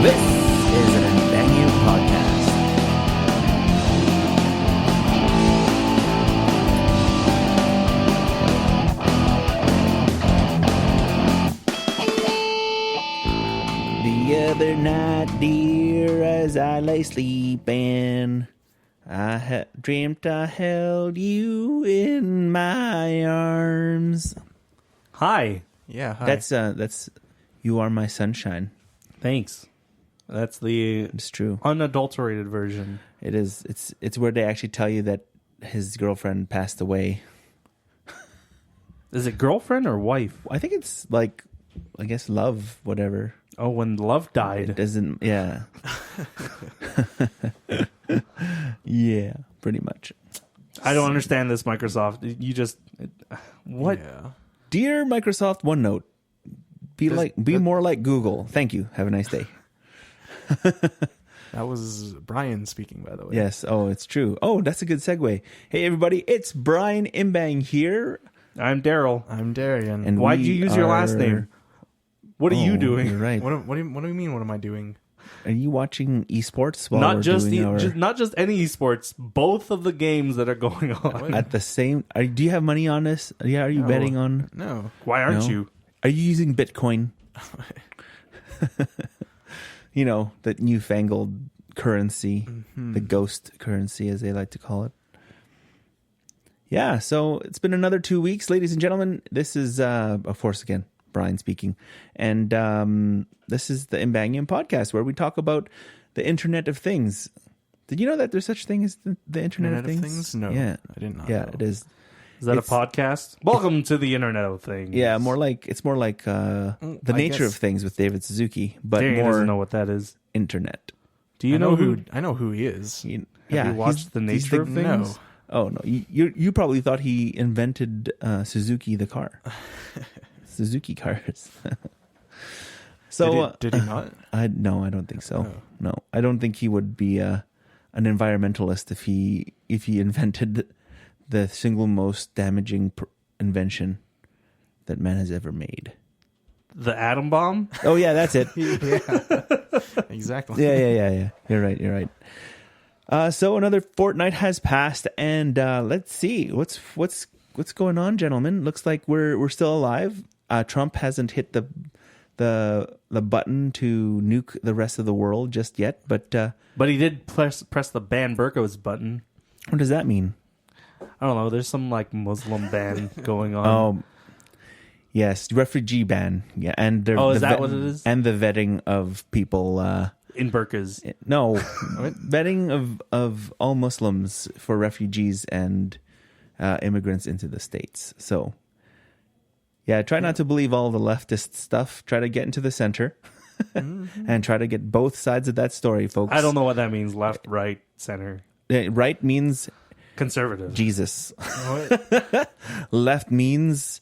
This is an Banging podcast. The other night, dear, as I lay sleeping, I dreamt I held you in my arms. Hi. Yeah, hi. That's You Are My Sunshine. Thanks. That's the It's true. unadulterated version. It is. It's where they actually tell you that his girlfriend passed away. Is it girlfriend or wife? I think it's like, I guess, love, whatever. Oh, when love It died. doesn't. Yeah. Yeah, pretty much. I don't understand this, Microsoft. You just what? Yeah. Dear Microsoft OneNote, be more like Google. Thank you. Have a nice day. That was Brian speaking, by the way. Yes. Oh, it's true. Oh, that's a good segue. Hey, everybody. It's Brian Imbang here. I'm Daryl. I'm Darian. And Why'd we you use your last are- name? What are Oh, you doing? You're right. what do you mean? What am I doing? Are you watching esports while Not we're just, doing our... not just any esports. Both of the games that are going on. at the same... do you have money on this? Yeah, are you No. betting on... No. Why aren't No. you? Are you using Bitcoin? You know, that newfangled currency, the ghost currency, as they like to call it. Yeah, so it's been another 2 weeks, ladies and gentlemen. This is, of course, again, Brian speaking. And this is the Imbangian podcast, where we talk about the Internet of Things. Did you know that there's such thing as the Internet of Things? No. Yeah. I did not Yeah, know. it is. Is that It's- a podcast? Welcome to the Internet of Things. Yeah, it's more like the I nature guess- of things with David Suzuki, but Darian doesn't know more what that is. internet. Do you know who? I know who he is. You you watched The he's Nature of Things? No. Oh no, you probably thought he invented Suzuki the car, Suzuki cars. So Did he not? I don't think so. Oh. No, I don't think he would be an environmentalist if he invented the single most damaging invention that man has ever made. The atom bomb? Oh yeah, that's it. Exactly. Yeah. You're right. So another fortnight has passed, and let's see what's going on, gentlemen. Looks like we're still alive. Trump hasn't hit the button to nuke the rest of the world just yet, but But he did press the ban burqas button. what does that mean? I don't know. There's some like Muslim ban going on. Oh, yes, refugee ban. Yeah, and Is that what it is? And the vetting of people. In burqas. No, vetting of all Muslims for refugees and immigrants into the States. So, yeah, try not to believe all the leftist stuff. Try to get into the center and try to get both sides of that story, folks. I don't know what that means. Left, right, center. Right means Conservative. Jesus. What? Left means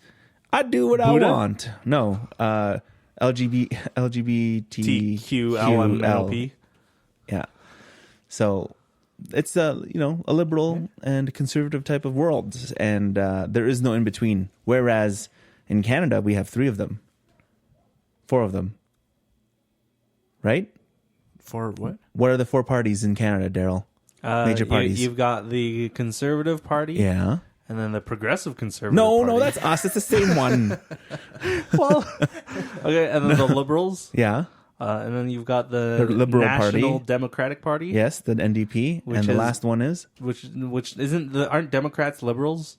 I do what Buddha? I want. No, LGBTQLMNOP. TQLMNOP. Yeah. So it's a liberal and conservative type of world, and there is no in between. Whereas in Canada we have 4 of them, right? For what? What are the 4 parties in Canada, Daryl? Major parties. You've got the Conservative Party. Yeah. And then the Progressive Conservative No, Party. that's us. It's the same one. Well, okay, and then the Liberals. Yeah. And then you've got the Liberal National Party. Democratic Party. Yes, the NDP, Which and the is- last one is Which aren't Democrats liberals?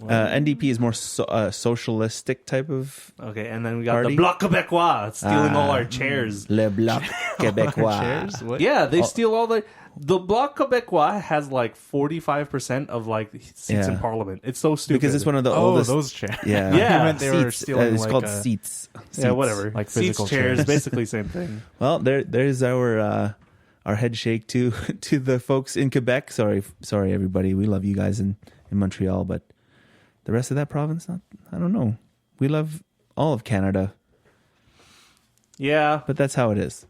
NDP is more socialistic type of Okay, and then we got Party? the Bloc Québécois stealing all our chairs. Le Bloc Québécois. Chairs? What? Yeah, they steal all the Bloc Québécois has like 45% of like seats in Yeah. Parliament. It's so stupid. Because it's one of the Oh, oldest. those chairs. Yeah, Yeah. You meant they were seats. stealing It's like called a- seats. yeah, Seats. whatever. Like Seats, physical chairs, chairs. basically same thing. Well, there's our head shake to the folks in Quebec. Sorry, everybody. We love you guys in Montreal, but the rest of that province, I don't know. We love all of Canada, Yeah, but that's how it is.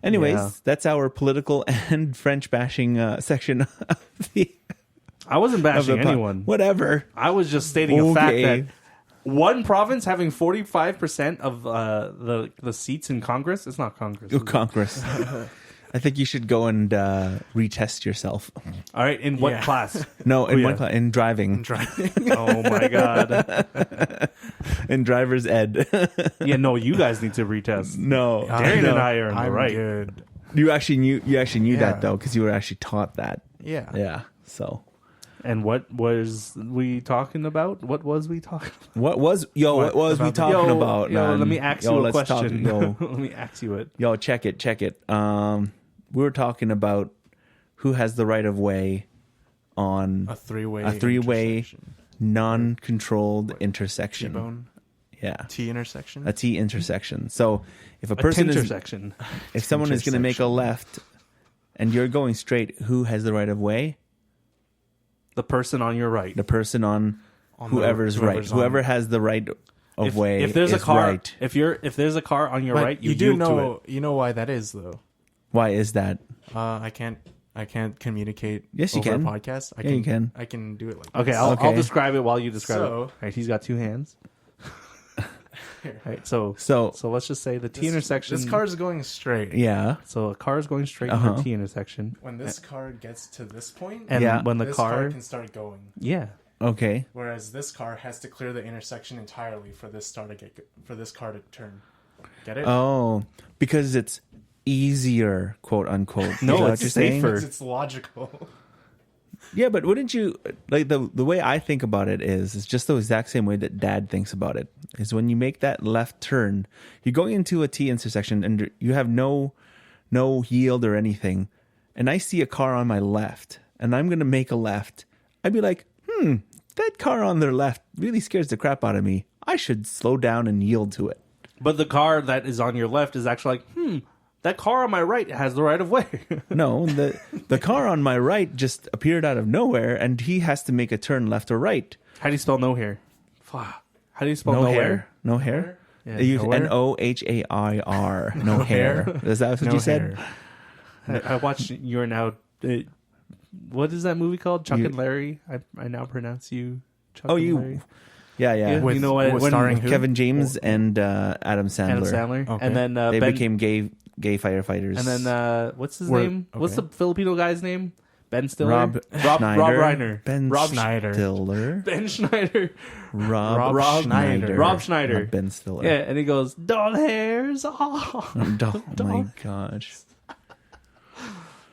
Anyways, Yeah. that's our political and French bashing section of the I wasn't of bashing the anyone. Whatever. I was just stating a fact that one province having 45% of the seats in Congress. It's not Congress. Go Congress. I think you should go and retest yourself. All right, in what Yeah. class? No, in yeah. one class, in driving, Driving. Oh my god. in driver's ed. Yeah, no, you guys need to retest. No, Darian no. and I are in the I'm right. good. You actually knew Yeah. that though, because you were actually taught that. Yeah. Yeah. So And what was we talking about? What was we talking about? what was we About talking about? Yo, man? let me ask Yo, you a let's talk- question. yo, Let me ask you it. yo, check it. We were talking about who has the right of way on A three-way. intersection. non-controlled intersection. T-bone. Yeah, T intersection. a T intersection. So if a A person is, intersection. if someone is going to make a left, and you're going straight, who has the right of way? The person on your right. The person on On whoever's right. whoever's on- Whoever has the right of way. if there's a is car, right. if there's a car on your But right, you do yield to know. it. You know why that is, though. Why is that? I can't communicate. Yes, you over can. A podcast. Yeah, you can. I can do it like. Okay, this. I'll Okay. describe it while you describe it. So- All right, he's got two hands. All right, so So let's just say the T intersection. This car is going straight. yeah, So a car is going straight in Uh-huh. the T intersection, When this car gets to this point, and Yeah. when the this car, can start going. yeah, okay. Whereas this car has to clear the intersection entirely for this car to turn. Get it? Oh, because it's easier, quote unquote. No, Is that what it's you're saying? safer. Because it's logical. Yeah, but wouldn't you like the way I think about it is just the exact same way that Dad thinks about it. Is when you make that left turn, you're going into a T intersection and you have no yield or anything, and I see a car on my left, and I'm going to make a left. I'd be like, that car on their left really scares the crap out of me. I should slow down and yield to it. but the car that is on your left is actually like, that car on my right has the right of way. No, the car on my right just appeared out of nowhere, and he has to make a turn left or right. How do you spell no hair? Fuck. How do you spell No nowhere? hair. No hair. Yeah, You nowhere? NOHAIR. No hair. Is that what No you said? hair. I watched You're Now. What is that movie called? Chuck and Larry. I now pronounce you Chuck Oh, and you. Larry. Yeah, yeah. Yeah. With, You know what- with when- starring who? Kevin James and Adam Sandler. Adam Sandler. Okay. And then They Ben, became gay firefighters. and then what's his We're- name? What's the okay. Filipino guy's name? Ben Stiller. Rob Schneider. Rob Reiner. Ben Rob Schneider. Stiller. Ben Schneider. Rob Schneider. Rob Schneider. Not Ben Stiller. Yeah, and he goes, doll hairs. Oh. Oh my gosh.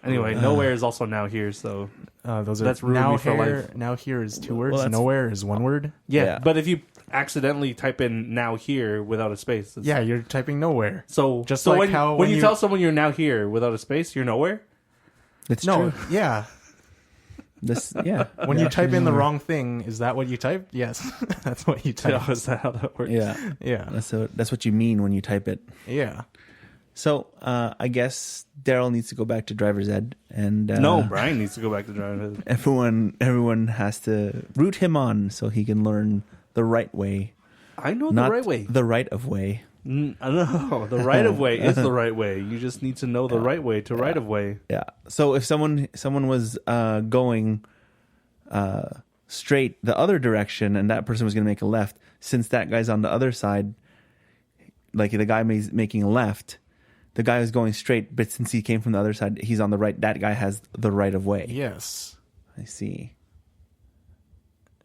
Anyway, nowhere is also now here. So Those are That's ruined now me for here. life. Now here is two Well, words. that's- Nowhere is one word. yeah, Yeah. but if you accidentally type in now here without a space, it's- Yeah, you're typing nowhere. So Just so like when, how when when you you- tell someone you're now here without a space, you're nowhere. It's No, true. yeah. This, yeah. When Yeah. you type in the wrong thing, is that what you typed? Yes, that's what you typed. Is that how that works? Yeah. Yeah, That's what you mean when you type it. yeah. So I guess Daryl needs to go back to driver's ed, and No, Brian needs to go back to driving. everyone has to root him on so he can learn the right way, I know not the right way. the right of way. No, the right of way is the right way. You just need to know the right way to right of way. Yeah. So if someone was going straight the other direction, and that person was going to make a left, since that guy's on the other side, like the guy making a left, the guy was going straight, but since he came from the other side, he's on the right. That guy has the right of way. Yes. I see.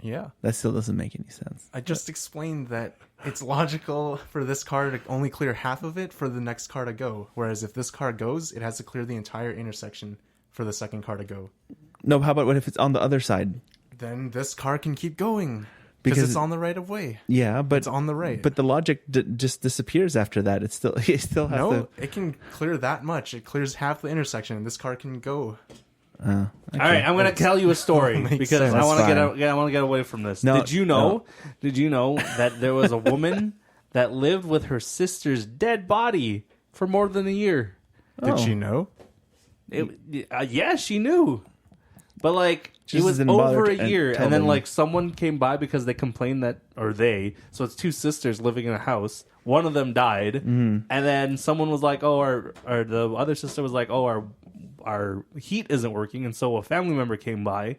Yeah. That still doesn't make any sense. I just explained that it's logical for this car to only clear half of it for the next car to go. Whereas if this car goes, it has to clear the entire intersection for the second car to go. No, how about what if it's on the other side? Then this car can keep going Because because it's on the right of way. Yeah, but It's on the right. But the logic just disappears after that. It still has No, to. it can clear that much. It clears half the intersection, and this car can go. All right, I'm going to tell you a story Makes because sense. I want to That's get fine. out. Yeah, I want to get away from this. No, Did you know? Did you know that there was a woman that lived with her sister's dead body for more than a year? Did you know? Yeah, she knew. But like Just it was didn't bother over a to year, tell and then them. like someone came by because they complained that, or they. So it's two sisters living in a house. One of them died, Mm-hmm. and then someone was like, "Oh," or the other sister was like, "Oh, our heat isn't working," and so a family member came by,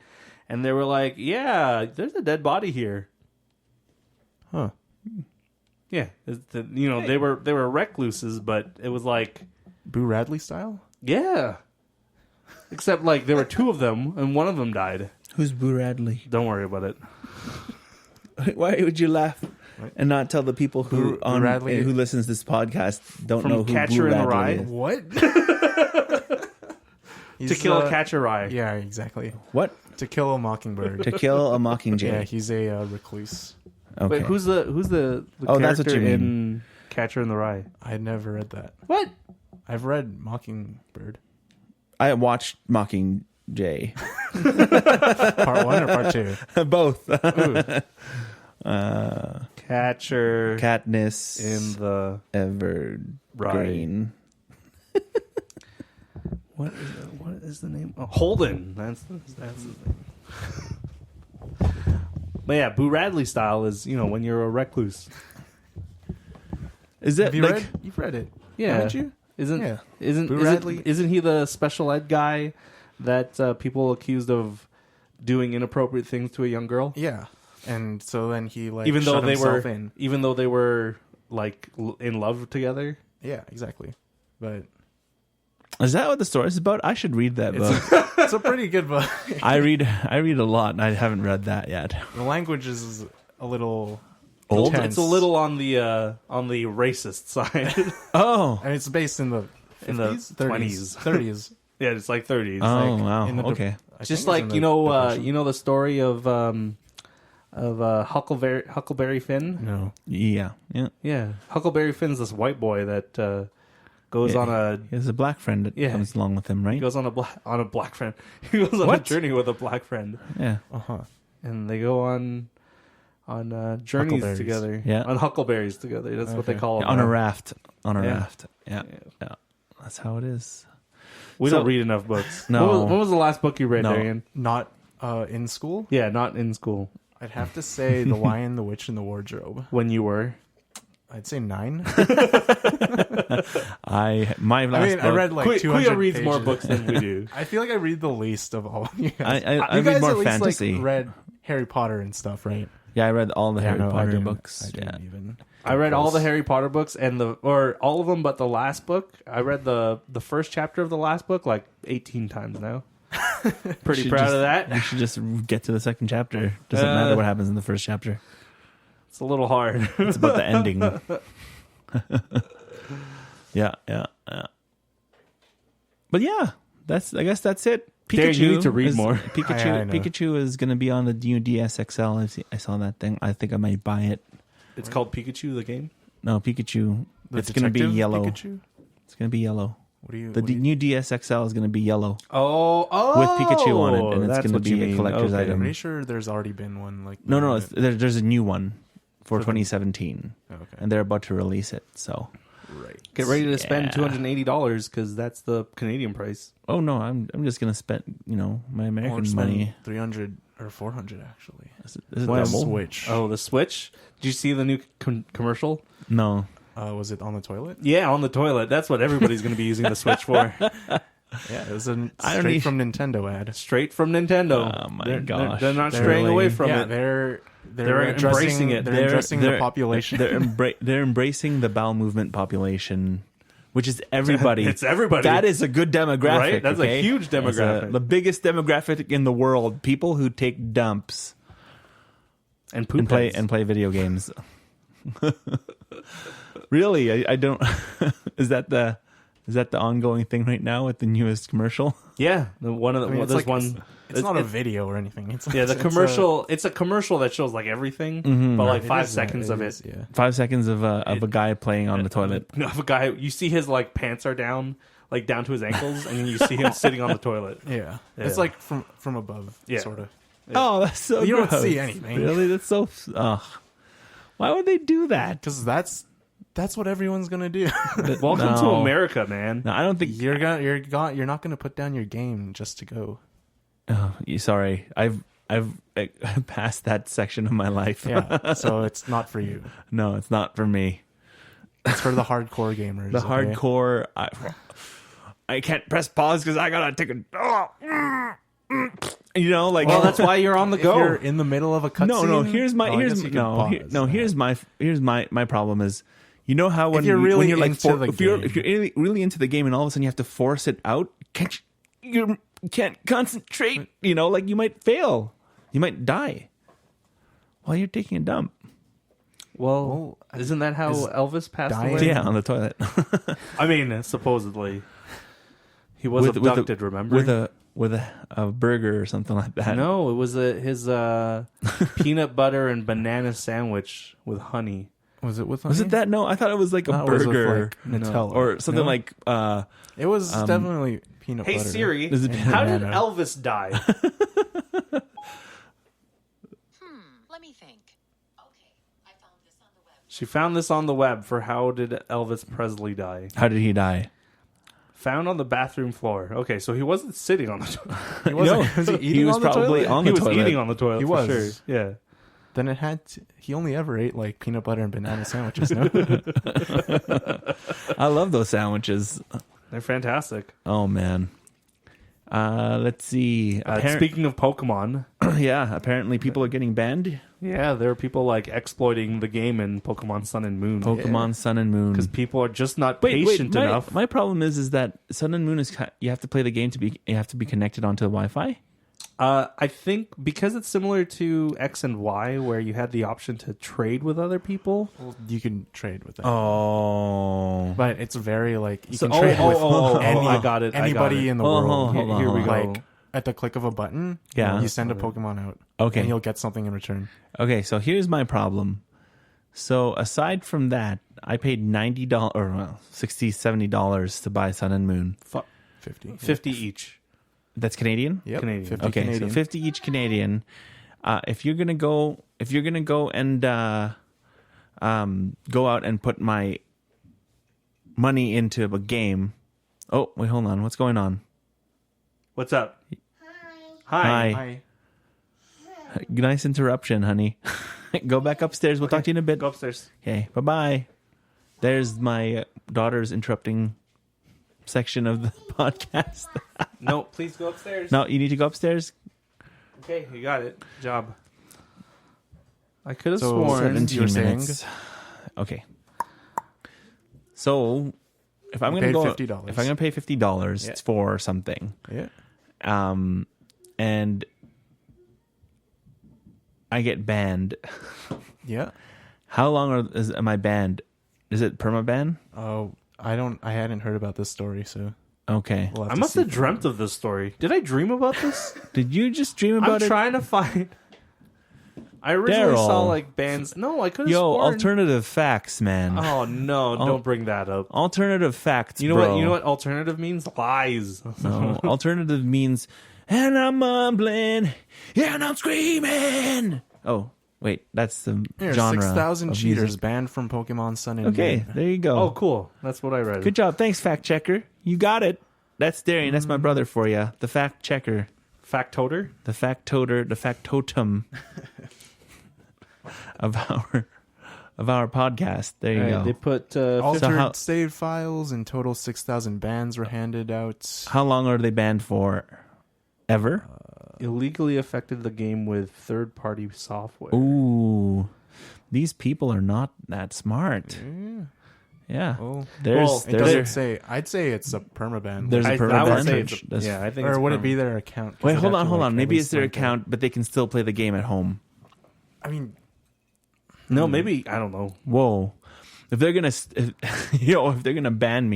and they were like, "Yeah, there's a dead body here." Huh. Yeah, they were recluses, but it was like, Boo Radley style? yeah. Except like there were two of them, and one of them died. Who's Boo Radley? Don't worry about it. Why would you laugh and not tell the people who Boo Radley- who listens to this podcast don't From know who Catcher Boo in the Radley Rye? is? What? To Kill a Catcher Rye. Yeah, exactly. What? To Kill a Mockingbird. To Kill a Mockingjay. Yeah, he's a recluse. Okay. Wait, who's the Oh, that's character what you mean. in Catcher in the Rye? I never read that. What? I've read Mockingbird. I watched Mockingjay. Part 1 or part 2? Both. Catcher Katniss in the Evergreen. What is the name? Oh, Holden. That's his name. But yeah, Boo Radley style is when you're a recluse. Is that Have you like read? You've read it. Yeah, Haven't you? Isn't Yeah. isn't Boo Radley- isn't he the special ed guy that people accused of doing inappropriate things to a young girl? Yeah. And so then he like even though shut they were himself in. even though they were like in love together. Yeah, exactly. But is that what the story is about? I should read that book. it's a pretty good book. I read a lot and I haven't read that yet. The language is a little Old? intense. It's a little on the racist side. Oh. And it's based in the 50s? In the 30s. 30s. Yeah, it's like 30s. Oh, Like, wow. in the Okay. I just think like it's in the Depression. the story of Huckleberry Finn. No. Yeah. Yeah. Yeah, Huckleberry Finn's this white boy that goes Yeah. on a He has a black friend that Yeah. comes along with him, right? he goes on a black friend. He goes on a What? journey with a black friend, Yeah. Uh-huh. and they go on journeys Huckleberries. together. Yeah. on huckleberries together. That's what they Okay. call them. On a now. raft. On a Yeah. raft. Yeah. Yeah. That's how it is. We So- don't read enough books. No. When was the last book you read, No. Darian? Not in school. Yeah, not in school. I'd have to say The Lion, the Witch, and the Wardrobe. When you were. I'd say 9. My last book, I read like 200 Kuya reads pages. more books than we do. I feel like I read the least of all of you guys. I You read guys more at least, fantasy. Like, read Harry Potter and stuff, right? Yeah, I read all the Harry no, I Potter didn't. books. I Yeah. didn't even. I read all the Harry Potter books or all of them, but the last book. I read the first chapter of the last book like 18 times now. Pretty Should proud just- of that. You should just get to the second chapter. Doesn't matter what happens in the first chapter. It's a little hard. It's about the ending. Yeah. But yeah, I guess that's it. Darren, you need to read is- more. Pikachu I know. Pikachu is going to be on the new DSXL. I saw that thing. I think I might buy it. It's called Pikachu the game. No, Pikachu. The It's going to be Detective yellow. Pikachu? It's going to be yellow. What do you? The what do you- new DSXL is going to be yellow Oh, with Pikachu on it, and it's that's going to what you be a mean. collector's Okay. I'm item. pretty sure there's already been one like. No, it's, there's a new one for For the- 2017, Okay. and they're about to release it. So, Right. Get ready to spend Yeah. $280 because that's the Canadian price. oh no, I'm just going to spend my American money. 300 or 400 actually. Is it When double? Switch. Oh, the Switch. Did you see the new commercial? No. Was it on the toilet? Yeah, on the toilet. That's what everybody's going to be using the Switch for. Yeah, it was a I don't straight need- from Nintendo ad. Straight from Nintendo. Oh, my They're- gosh. They're not They're straying really- away from yeah, it. they're embracing it. They're addressing the population. They're embracing the bowel movement population, which is everybody. It's everybody. That is a good demographic. Right? That's a okay? huge demographic. The biggest demographic in the world. People who take dumps and poop and play video games. Really, I don't. Is that the ongoing thing right now with the newest commercial? Yeah, one of the I mean, it's there's like- one. It's not a video or anything. It's Yeah, the it's commercial. It's a commercial that shows like everything, but like it 5 is, seconds of it. is, Yeah. 5 seconds of a guy playing on the toilet. Of a guy, you see his like pants are down, like down to his ankles, and then you see him sitting on the toilet. Yeah. Yeah. It's like from above, Yeah. sort of. Oh, that's so. You don't gross. see anything. Really, that's so. Why would they do that? Because that's what everyone's gonna do. Welcome to No. America, man. No, I don't think. you're not gonna put down your game just to go. Oh, sorry, I've passed that section of my life. Yeah. So it's not for you. No, it's not for me. It's for the hardcore gamers. The okay? hardcore. I can't press pause because I gotta take a. You know, like Well, that's why you're on the If you're go. in the middle of a cutscene. no. Here's my well, I guess you can pause. here's my problem is. You know how when you're when really you're like into the if you're game. really into the game and all of a sudden you have to force it out, you can't concentrate. You know, like you might fail, you might die while you're taking a dump. Well, isn't that how Elvis passed dying- away? Yeah, on the toilet I mean, supposedly. He was abducted, remember? with a burger or something like that. No, it was his peanut butter and banana sandwich with honey. Was it with? Was it that? No, I thought it was like a No, it was with, burger like, Nutella. or something No? like. It was definitely peanut Hey butter. Siri, Is it how did banana? Elvis die? Let me think. Okay, I found this on the web. She found this on the web for how did Elvis Presley die? How did he die? Found on the bathroom floor. Okay, so he wasn't sitting on the toilet. He wasn't. Was he eating he was on the probably toilet? on He the was toilet. eating on the toilet He for was. sure. Yeah. Then it had. He only ever ate like peanut butter and banana sandwiches. No. I love those sandwiches. They're fantastic. Oh man. Let's see. Speaking of Pokemon, Yeah, apparently people are getting banned. yeah, there are people like exploiting the game in Pokemon Sun and Moon. Pokemon Sun and Moon. Because people are just not patient enough. My problem is that Sun and Moon is you have to play the game you have to be connected onto the Wi-Fi. I think because it's similar to X and Y, where you had the option to trade with other people. You can trade with that. Oh, But it's very like you So- can trade with I got it. anybody in the Oh, world. hold on, Here we hold go. on. Like at the click of a button, Yeah. you send a Pokemon out. Okay. And you'll get something in return. Okay, so here's my problem. So aside from that, I paid $90 or $60-$70 to buy Sun and Moon. 50. 50 each. That's Canadian. Yep. Canadian. 50 Okay, Canadian. so 50 each Canadian. If you're gonna go and go out and put my money into a game. Oh wait, hold on. What's going on? What's up? Hi. Hi. Hi. Nice interruption, honey. Go back upstairs. We'll talk to you in a bit. Go upstairs. Okay, bye-bye. There's my daughter's interrupting section of the podcast. No, please go upstairs. No, you need to go upstairs. Okay, you got it. Job. I could have So, sworn. 17 you were saying? minutes. Okay. So, if I'm You going to paid go, $50. if I'm going to pay $50 Yeah. for something, Yeah. and I get banned, Yeah. how long am I banned? Is it permaban? Oh, I hadn't heard about this story, so Okay. we'll have I to must see. have dreamt of this story. Did I dream about this? Did you just dream I'm about it? trying to find. I originally Daryl. saw like bands. No, I could have Yo, sworn. alternative facts, man. Oh no! Don't bring that up. Alternative facts. You know bro. what? You know what alternative means? Lies. No, alternative means, and I'm mumbling, and I'm screaming. Oh, wait, that's the Here, genre. 6,000 of cheaters music. banned from Pokemon Sun and Okay, Moon. there you go. Oh, cool. That's what I read. Good job. Thanks, fact checker. You got it. That's Darian. That's my brother for you. The fact checker, Factoter. the factoter, the factotum of our podcast. There you go. They put Altered how- save files. In total, 6,000 bans were handed out. How long are they banned for? Ever? illegally affected the game with third-party software. Ooh, these people are not that smart. Yeah, Oh, there's it doesn't there's say. I'd say it's a permaban. There's a I would permaban. say it's That's- yeah, I think or it's would it perm. be their account? 'Cause Wait, they'd hold have on, to, hold like, on. at Maybe least it's their link it. account, but they can still play the game at home. I mean, No, maybe I don't know. Whoa. If they're gonna, if they're gonna ban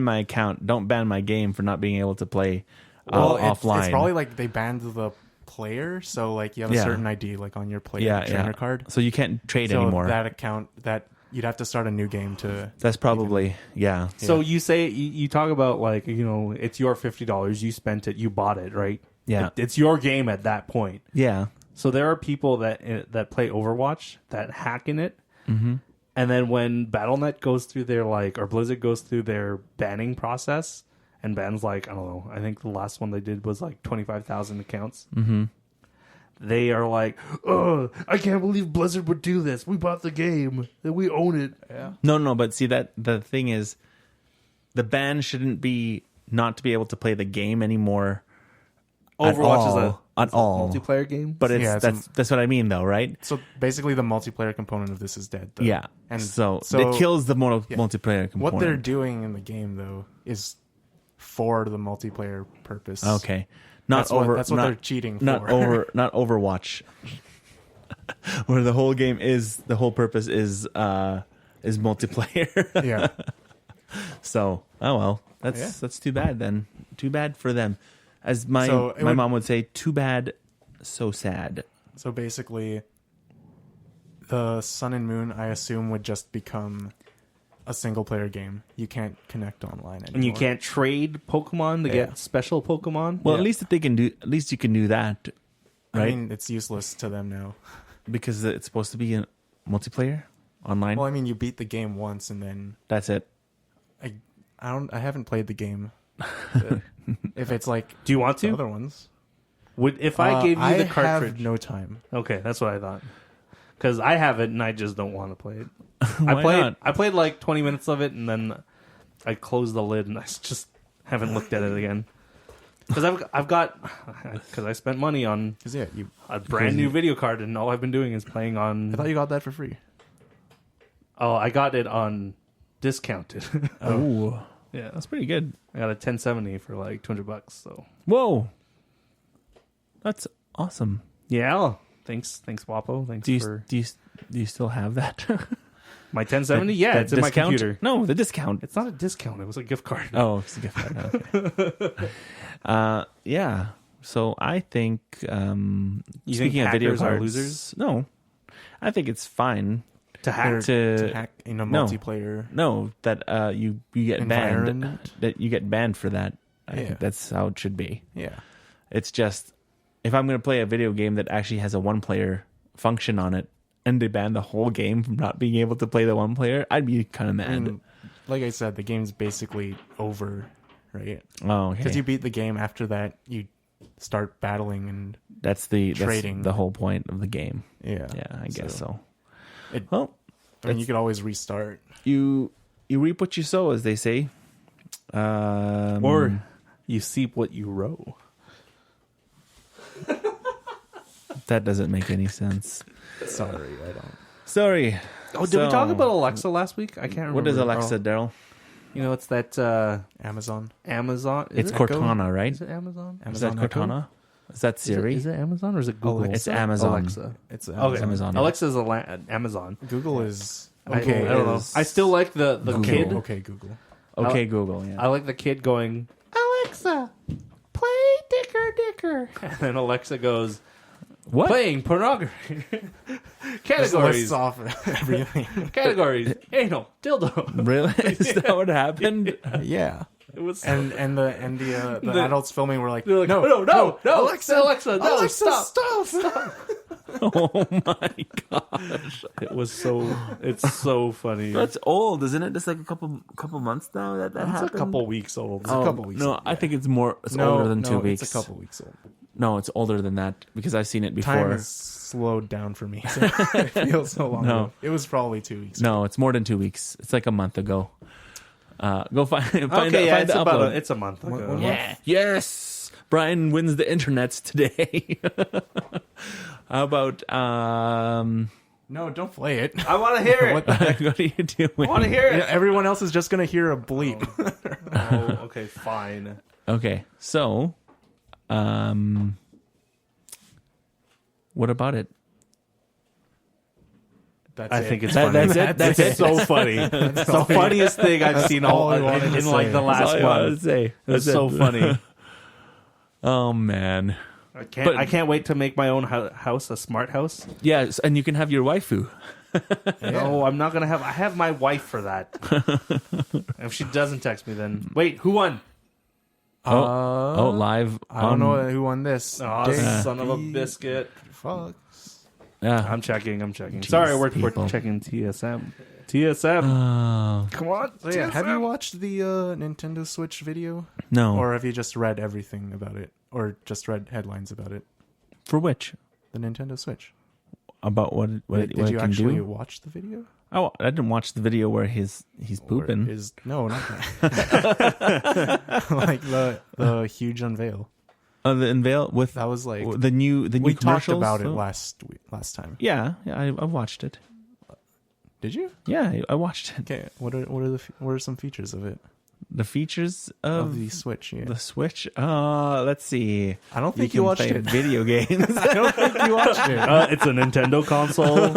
my account, don't ban my game for not being able to play offline. It's probably like they banned the player, so like you have a Yeah. certain ID like on your player trainer card. So you can't trade So anymore. that account that you'd have to start a new game to. That's probably yeah. So you say you talk about like it's your $50. You spent it. You bought it, right? Yeah. It's your game at that point. Yeah. So there are people that play Overwatch that hack in it, and then when BattleNet goes through their or Blizzard goes through their banning process and bans I don't know, I think the last one they did was 25,000 accounts. Mm-hmm. They are like, oh, I can't believe Blizzard would do this. We bought the game, and we own it. Yeah. No, but see that the thing is, the ban shouldn't be not to be able to play the game anymore. at Overwatch is all. at all. multiplayer game. But it's, Yeah, that's what I mean, though, right? So basically, the multiplayer component of this is dead. Though. Yeah. and So it kills the yeah. multiplayer component. What they're doing in the game though is for the multiplayer purpose. Okay. Not That's not, what they're cheating not for. not Overwatch. Where the whole game is, the whole purpose is multiplayer. Yeah. So, oh well, that's too bad then. Too bad for them. As my mom would say, too bad, so sad. So basically, the Sun and Moon, I assume, would just become a single player game. You can't connect online anymore. And you can't trade Pokemon to get special Pokemon. Well, Yeah. at least if they can do, at least you can do that, right? I mean, it's useless to them now. Because it's supposed to be a multiplayer online. Well, I mean, you beat the game once, and then That's it. I haven't played the game. But if it's like Do you want the to? other ones, Would if I gave you the cartridge? have no time. Okay, that's what I thought. Because I have it and I just don't want to play it. Why I played like 20 minutes of it and then I closed the lid and I just haven't looked at it again. Because I spent money on Because yeah, a brand new video card and all I've been doing is playing on. I thought you got that for free. Oh, I got it on discounted. Oh, Yeah, that's pretty good. I got a 1070 for like $200. So Whoa, that's awesome. yeah, thanks Wapo. Thanks for Do you still have that? my 1070. Yeah, That it's in my discount? computer. No, the discount. It's not a discount. It was a gift card. Oh, it's a gift card. Okay. Yeah. So I think You speaking think of video hackers are cards, losers? No, I think it's fine To hack. To hack in a no. multiplayer. No, that you get banned. Environment? That you get banned for that. I Yeah. think that's how it should be. Yeah. It's just if I'm going to play a video game that actually has a one-player function on it, and they ban the whole game from not being able to play the one player, I'd be kind of mad. I mean, like I said, the game's basically over, right? Oh, okay. Because you beat the game. After that, you start battling and that's trading. the whole point of the game. yeah. Yeah, I guess so. It- Well, I mean, you could always restart. you reap what you sow, as they say. Or you seep what you row. that doesn't make any sense. Sorry, I don't. Sorry. Oh, did we talk about Alexa last week? I can't remember. What is Alexa, Daryl? You know, it's that Amazon. Amazon. It's it? Cortana, right? Is it Amazon? Is that Amazon Echo? Cortana? Is that Siri? Is it Amazon or is it Google? Alexa? It's Amazon. Alexa. It's Okay. Amazon. Alexa's Amazon. Google is Okay, okay. I don't know. is I still like the Google. kid. Okay, Google. Okay, Google. Yeah. I like the kid going, Alexa, play Dicker. And then Alexa goes, What? playing pornography. Just Categories. lists off everything. Categories. Anal. Dildo. Really? Is that what happened? Yeah. It was And the The- adults filming were like, they're like, no, no, Alexa, Alexa, no, Alexa, stop. Oh my gosh. It's so funny. That's old, isn't it? Just like a couple months now that It's happened. a couple weeks old. It's a couple weeks No, old, I think it's more. It's older than 2 weeks. It's a couple weeks old. No, it's older than that because I've seen it before. Time has slowed down for me. So it feels so long No. ago. It was probably 2 weeks. No, it's more than 2 weeks. It's like a month ago. Go find Okay, find yeah, the it's upload. it's a month ago. One month? Yeah. Yes. Brian wins the internets today. How about No, don't play it. I want to hear it. What the heck? what are you doing? I want to hear it. Yeah, everyone else is just gonna hear a bleep. Oh, okay, fine. Okay, so what about it? That's I it. think it's That- funny. that's it? That's It's so funny. It's the funniest thing I've seen all all I in, wanted to like say. the That's all last I wanted month. to say. It's That's so it. funny. Oh man. I can't wait to make my own house a smart house. Yes, and you can have your waifu. No, I'm not gonna have. I have my wife for that. If she doesn't text me, then wait. Who won? Oh, live. I don't know who won this. Oh, Dang. son of a biscuit! Fuck. Yeah. I'm checking. Sorry, we're people. checking TSM. TSM. Oh Come on. So yeah, TSM. have you watched the Nintendo Switch video, no. or have you just read everything about it, or just read headlines about it? For which? The Nintendo Switch. About what Did it you can actually do? watch the video? Oh, I didn't watch the video where he's pooping. No, not that. Like the huge unveil. The unveil with That was like the new we talked commercials. about it so- last time. Yeah, I watched it. Did you? Yeah, I watched it. Okay. What are some features of it? The features Of of the Switch. Yeah. the Switch. Let's see. I don't think you can watched play it. video games. I don't think you watched it. It's a Nintendo console,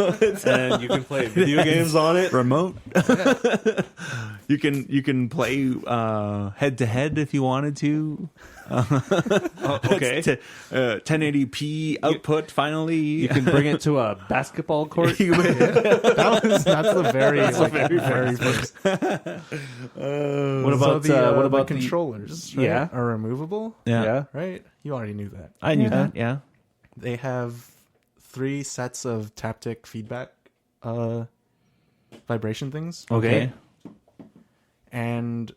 and you can play video games on it. Remote. You can play head to head if you wanted to. Okay. 1080p output. Finally, You can bring it to a basketball court. That's the very first. What about what about the controllers? Right, Yeah. are removable. yeah, Right. You already knew that. I knew Yeah. that. Yeah. They have 3 sets of taptic feedback vibration things, Okay. and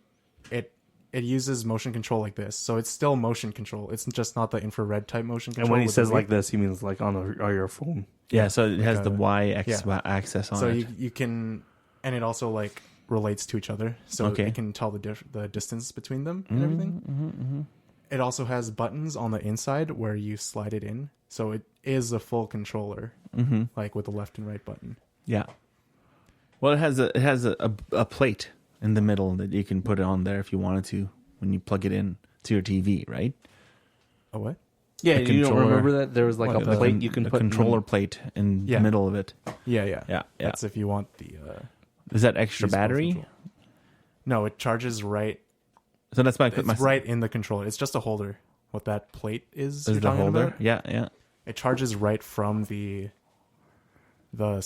it uses motion control like this. So it's still motion control. It's just not the infrared type motion control. And when he with the says like wave. this, he means like on your phone. Yeah. So it has the a- Y yeah. axis on so it. you can, and it also like relates to each other, so Okay. it can tell the distance between them and everything. It also has buttons on the inside where you slide it in, so it is a full controller, like with the left and right button. Yeah. Well, it has a plate in the middle that you can put it on there if you wanted to when you plug it in to your TV, right? Oh, what? Yeah, A you don't controller. remember that there was like What, a plate you can a put controller plate in Yeah. the middle of it. Yeah. Yeah. That's if you want the. Is that extra use both battery? control. No, it charges right. So that's my It's right in the controller. It's just a holder. What that plate is Is you're the talking holder? about? Yeah. It charges right from the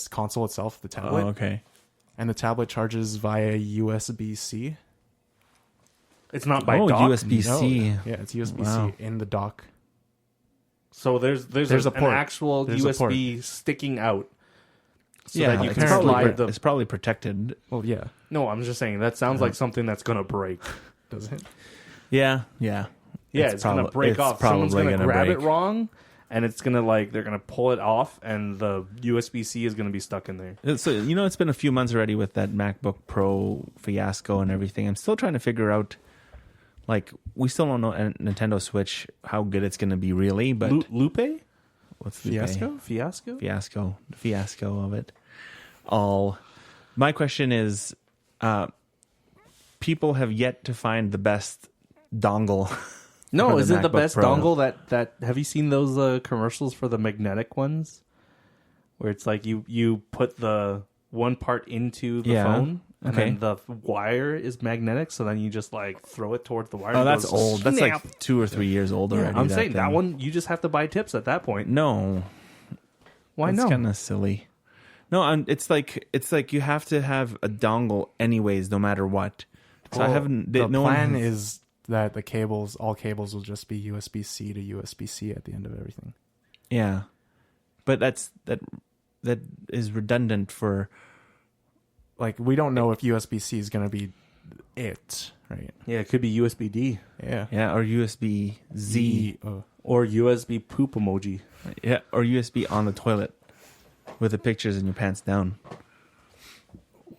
console itself, the tablet, Oh, okay. and the tablet charges via USB-C. It's not by Oh, dock. USB-C. No, yeah, it's USB-C Wow. in the dock. So there's a an port. actual There's a USB sticking out. So Yeah, that you it's can probably, slide the. it's probably protected. Well, yeah, No, I'm just saying that sounds like something that's gonna break. does it? Yeah. Yeah, it's gonna prob- break it's off. probably Someone's gonna grab break. it wrong, and it's gonna they're gonna pull it off, and the USB-C is gonna be stuck in there. So it's been a few months already with that MacBook Pro fiasco and everything. I'm still trying to figure out. Like, we still don't know a Nintendo Switch how good it's going to be, really. But Lupe what's the fiasco of it all? My question is, people have yet to find the best dongle. No, for the is it the MacBook best Pro. dongle that have you seen those commercials for the magnetic ones? Where it's like you put the one part into the Yeah. phone and Okay. then the wire is magnetic, so then you just like throw it towards the wire. Oh, and it that's goes old. That's snap. like 2 or 3 years old already. I'm saying that thing. one you just have to buy tips at that point. No, Why that's no? kind of silly. No, it's like you have to have a dongle anyways, no matter what. So I Well, haven't. The no plan one, is that all cables will just be USB-C to USB-C at the end of everything. yeah, but that is redundant for. Like, we don't know if USB-C is going to be it, right? Yeah, it could be USB-D Yeah. Yeah, or USB Z. or USB poop emoji. Yeah, or USB on the toilet with the pictures in your pants down.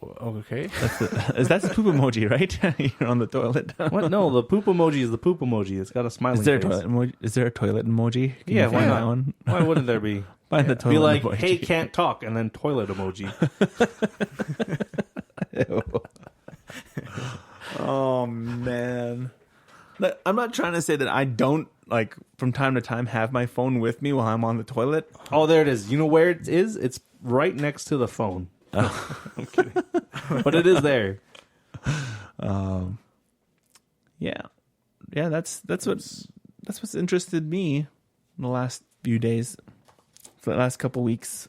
Okay. That's a poop emoji, right? You're on the toilet. What? No, the poop emoji is the poop emoji. It's got a smiling Is there a face. toilet emoji? Is there a toilet emoji? Can Yeah, you why find not? that one? Why wouldn't there be? Find the toilet Be like, emoji. hey, can't talk, and then toilet emoji. Oh man. I'm not trying to say that I don't like from time to time have my phone with me while I'm on the toilet. Oh, there it is. You know where it is? It's right next to the phone. I'm kidding. But it is there. Yeah. That's what's interested me in the last few days, for the last couple weeks.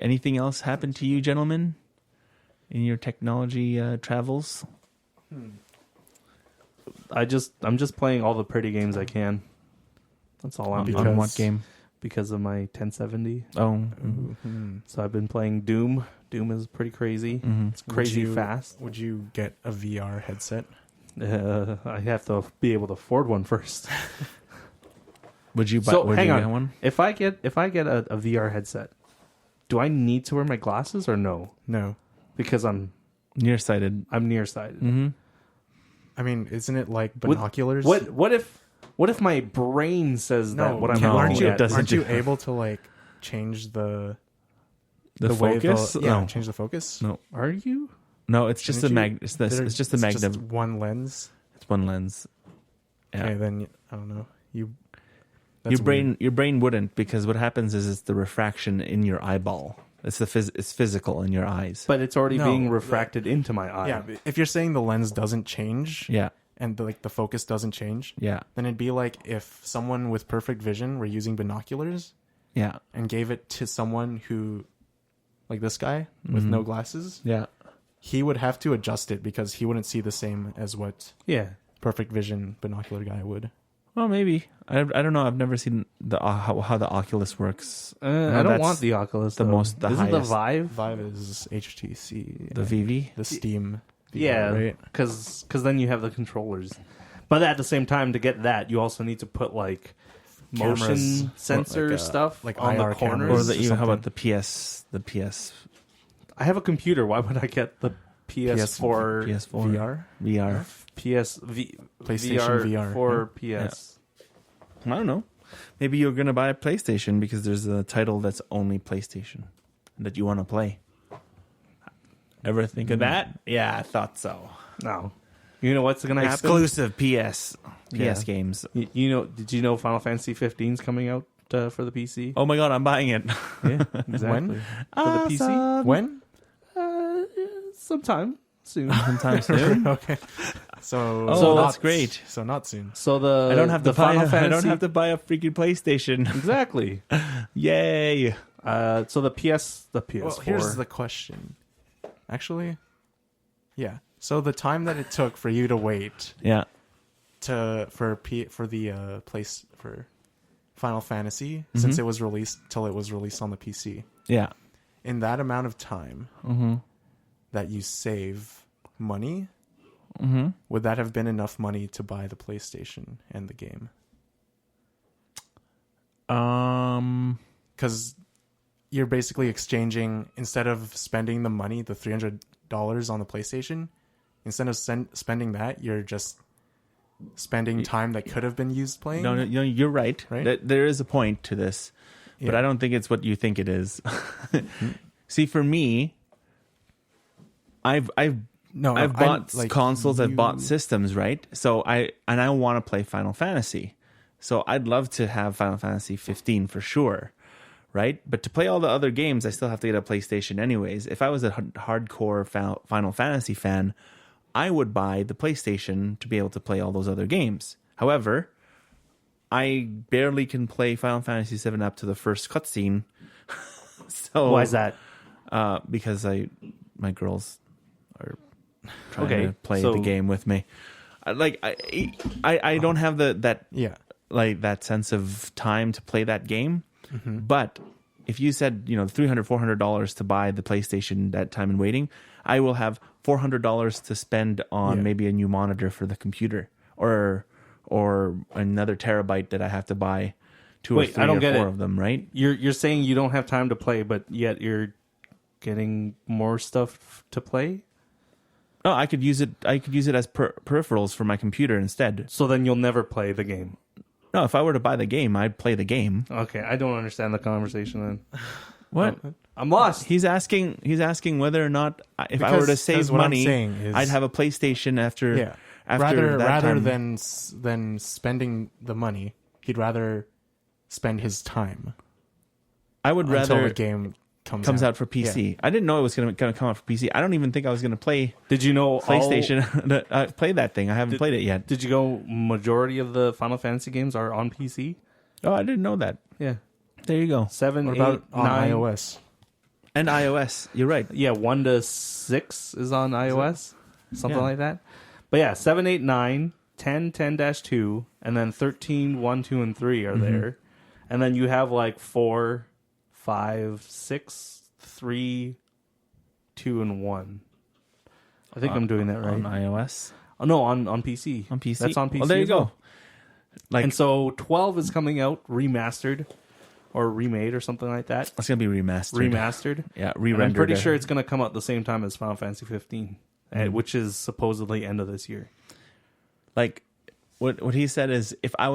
Anything else happened to you, gentlemen, in your technology travels? I'm just playing all the pretty games I can. That's all I'm Because- doing. On what game? Because of my 1070. Oh, So I've been playing Doom. Doom is pretty crazy. It's crazy fast. Would you get a VR headset? I have to be able to afford one first. would you buy? So would hang you on. get one? If I get a VR headset, do I need to wear my glasses or no? No. Because I'm Nearsighted. nearsighted. Mm-hmm. I mean, isn't it like Would- binoculars? What if What if my brain says that what I'm no, aren't looking you at? doesn't aren't you do- able to like change the way focus? no. Change the focus. No. Are you? No, it's just Couldn't the you- mag. It's There- just the magnum. Just one lens. It's one lens. Yeah. Okay, then I don't know. Your that's brain, your brain wouldn't, because what happens is it's the refraction in your eyeball. It's it's physical in your eyes. But it's already No, being refracted into my eye. weird. Yeah, if you're saying the lens doesn't change Yeah, and the focus doesn't change, yeah, then it'd be like if someone with perfect vision were using binoculars yeah, and gave it to someone who, like this guy with no glasses, yeah. he would have to adjust it because he wouldn't see the same as what Yeah. perfect vision binocular guy would. Well, maybe. I don't know. I've never seen the how the Oculus works. I know don't that's want the Oculus. the though. most- the Isn't highest. the Vive? Vive is HTC. The VV. the Steam. VR, Yeah, right. because then you have the controllers. But at the same time, to get that, you also need to put like motion Cameras, sensor like, stuff like on IR the cameras. Or corners. the, even how about something. the PS I have a computer. Why would I get the PS4, PS4 VR? PlayStation VR, for PS? I don't know. Maybe you're gonna buy a PlayStation because there's a title that's only PlayStation that you want to play. Ever think of that? Yeah, I thought so. No. You know what's going to happen? Exclusive PS Yeah. games. You know? Did you know Final Fantasy 15 is coming out for the PC? Oh my god, I'm buying it. yeah, exactly. When? For the PC? When? Sometime soon. Sometime soon. Okay. So, Oh, not- that's great. So not soon. So the I don't have to the buy. Final I Fantasy don't have to buy a freaking PlayStation. exactly. Yay! So the PS4. Well, here's the question. Actually, yeah. So the time that it took for you to wait Yeah, for the place for Final Fantasy since it was released till it was released on the PC, yeah. in that amount of time that you save money, would that have been enough money to buy the PlayStation and the game? Because you're basically exchanging, instead of spending the money, the $300 on the PlayStation, instead of spending that, you're just spending time that could have been used playing. No, you're right. Right? There is a point to this, but Yeah. I don't think it's what you think it is. See, for me, I've bought consoles, I've bought systems, right? So I want to play Final Fantasy. So I'd love to have Final Fantasy 15 for sure, right? But to play all the other games, I still have to get a PlayStation anyways. If I was a hardcore Final Fantasy fan, I would buy the PlayStation to be able to play all those other games. However, I barely can play Final Fantasy 7 up to the first cutscene. So Why is that? because my girls are trying Okay, to play so- the game with me. I don't have that Yeah. like that sense of time to play that game. Mm-hmm. But if you said, $300, $400 to buy the PlayStation, that time in waiting, I will have $400 to spend on Yeah. maybe a new monitor for the computer or another terabyte that I have to buy two or Wait, three I don't or get four it. of them, right? You're saying you don't have time to play, but yet you're getting more stuff to play? No, I could use it as peripherals for my computer instead. So then you'll never play the game. No, if I were to buy the game, I'd play the game. Okay, I don't understand the conversation then. What? I'm lost. He's asking whether or not if I Because- were to save because what I'm money, saying is- I'd have a PlayStation after. Yeah. After that rather time. than spending the money, he'd rather spend his time I would until rather the game comes out for PC. Yeah. I didn't know it was going to come out for PC. I don't even think I was going to play Did you know PlayStation. Play that thing. I haven't played it yet. Did you go? Majority of the Final Fantasy games are on PC. Oh, I didn't know that. Yeah, There you go. 7, What 8, about on 9. iOS? And iOS. You're right. Yeah, 1 to 6 is on iOS, something Yeah. like that. But yeah, 7, 8, 9, 10, 10-2, and then 13, 1, 2, and 3 are there. And then you have like 4, 5, 6, 3, 2, and 1. I think I'm doing that right. On iOS. Oh, no, on PC. On PC. That's on PC. Well, there you as go. well. Like And so 12 is coming out remastered or remade or something like that. it's going to be remastered. Remastered. Yeah, And re-rendered. I'm pretty sure it's going to come out the same time as Final Fantasy 15, which is supposedly end of this year. Like what he said is if I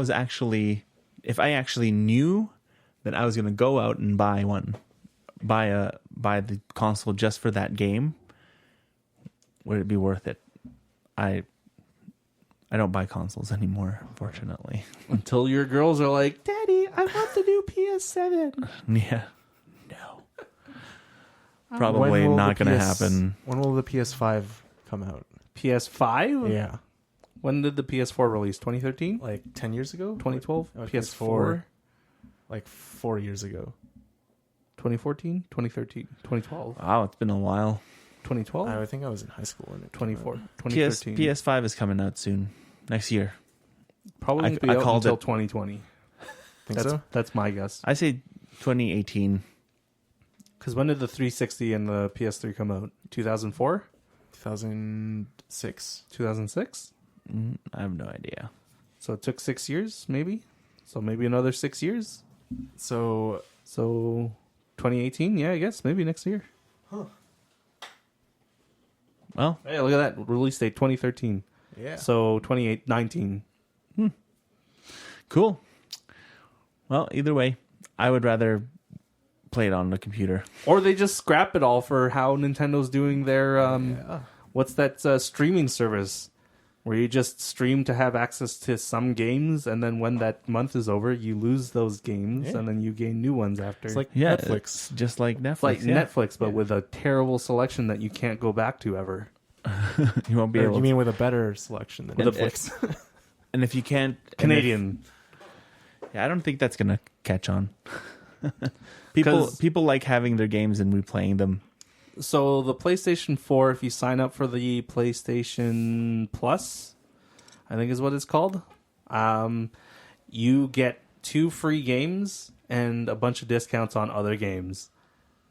actually knew that I was going to go out and buy the console just for that game, would it be worth it? I don't buy consoles anymore, unfortunately. Until your girls are like, Daddy, I want the new PS7. Yeah. No. Probably When will not the going to PS happen. When will the PS5 come out? PS5? Yeah, When did the PS4 release? 2013? like 10 years ago. 2012? Oh, PS4? Like 4 years ago. 2014? 2013? 2012? Wow, it's been a while. 2012? I think I was in high school when it came 24? out. 2013? PS5 is coming out soon. Next year. Probably won't be I out called until it. 2020. Think so? That's my guess. I say 2018. Because when did the 360 and the PS3 come out? 2004? 2006. 2006? I have no idea. So it took 6 years, maybe? So maybe another 6 years? So So 2018? Yeah, I guess. Maybe next year. Well, Hey, look at that. Release date 2013. yeah. So 2019. cool. Well, either way, I would rather play it on the computer. Or they just scrap it all for how Nintendo's doing their what's that streaming service where you just stream to have access to some games, and then when that month is over, you lose those games, Yeah. and then you gain new ones after. It's like Yeah, Netflix. it's just like Netflix. It's like yeah. Netflix, but with a terrible selection that you can't go back to ever. You won't be Or able. you mean with a better selection than With a- Netflix? and if you can't, Canadian. yeah, I don't think that's gonna catch on. people 'Cause- people like having their games and replaying them. So the PlayStation 4, if you sign up for the PlayStation Plus, I think is what it's called, you get 2 free games and a bunch of discounts on other games.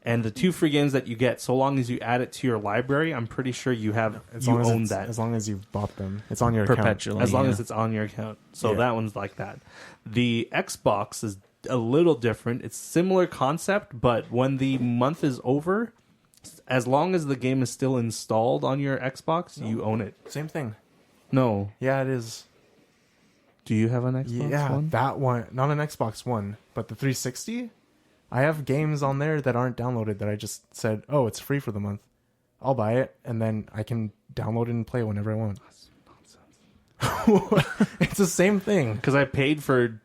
And the 2 free games that you get, so long as you add it to your library, I'm pretty sure you own that. As long as you've bought them, it's on your account. Perpetually. As long yeah. as it's on your account. So Yeah. that one's like that. The Xbox is a little different. It's similar concept, but when the month is over, as long as the game is still installed on your Xbox, you own it. Same thing. No. Yeah, it is. Do you have an Xbox Yeah, One? that one. Not an Xbox One, but the 360. I have games on there that aren't downloaded that I just said, oh, it's free for the month. I'll buy it, and then I can download it and play whenever I want. It's the same thing. Because I paid for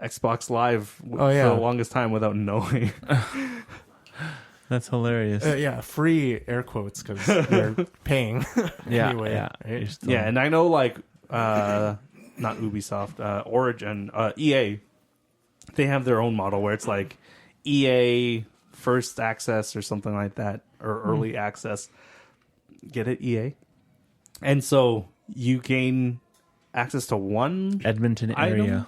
Xbox Live Oh, yeah. for the longest time without knowing. That's hilarious. Yeah, free air quotes because you're paying. yeah, anyway, yeah. right? You're still- Yeah, and I know not Ubisoft, Origin, EA, they have their own model where it's like EA first access or something like that, or early access. Get it, EA? And so you gain access to one Edmonton item? area.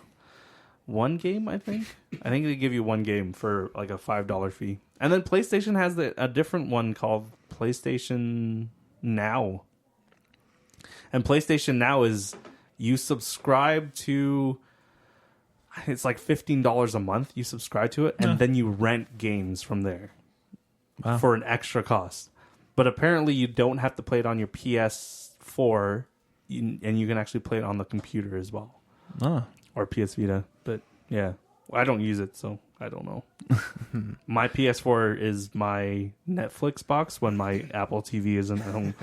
One game, I think. I think they give you one game for like a $5 fee. And then PlayStation has a different one called PlayStation Now. And PlayStation Now is you subscribe to, it's like $15 a month. You subscribe to it, and then you rent games from there Wow. for an extra cost. But apparently you don't have to play it on your PS4, and you can actually play it on the computer as well. Oh, Or PS Vita, but yeah, I don't use it, so I don't know. My PS4 is my Netflix box when my Apple TV isn't at home.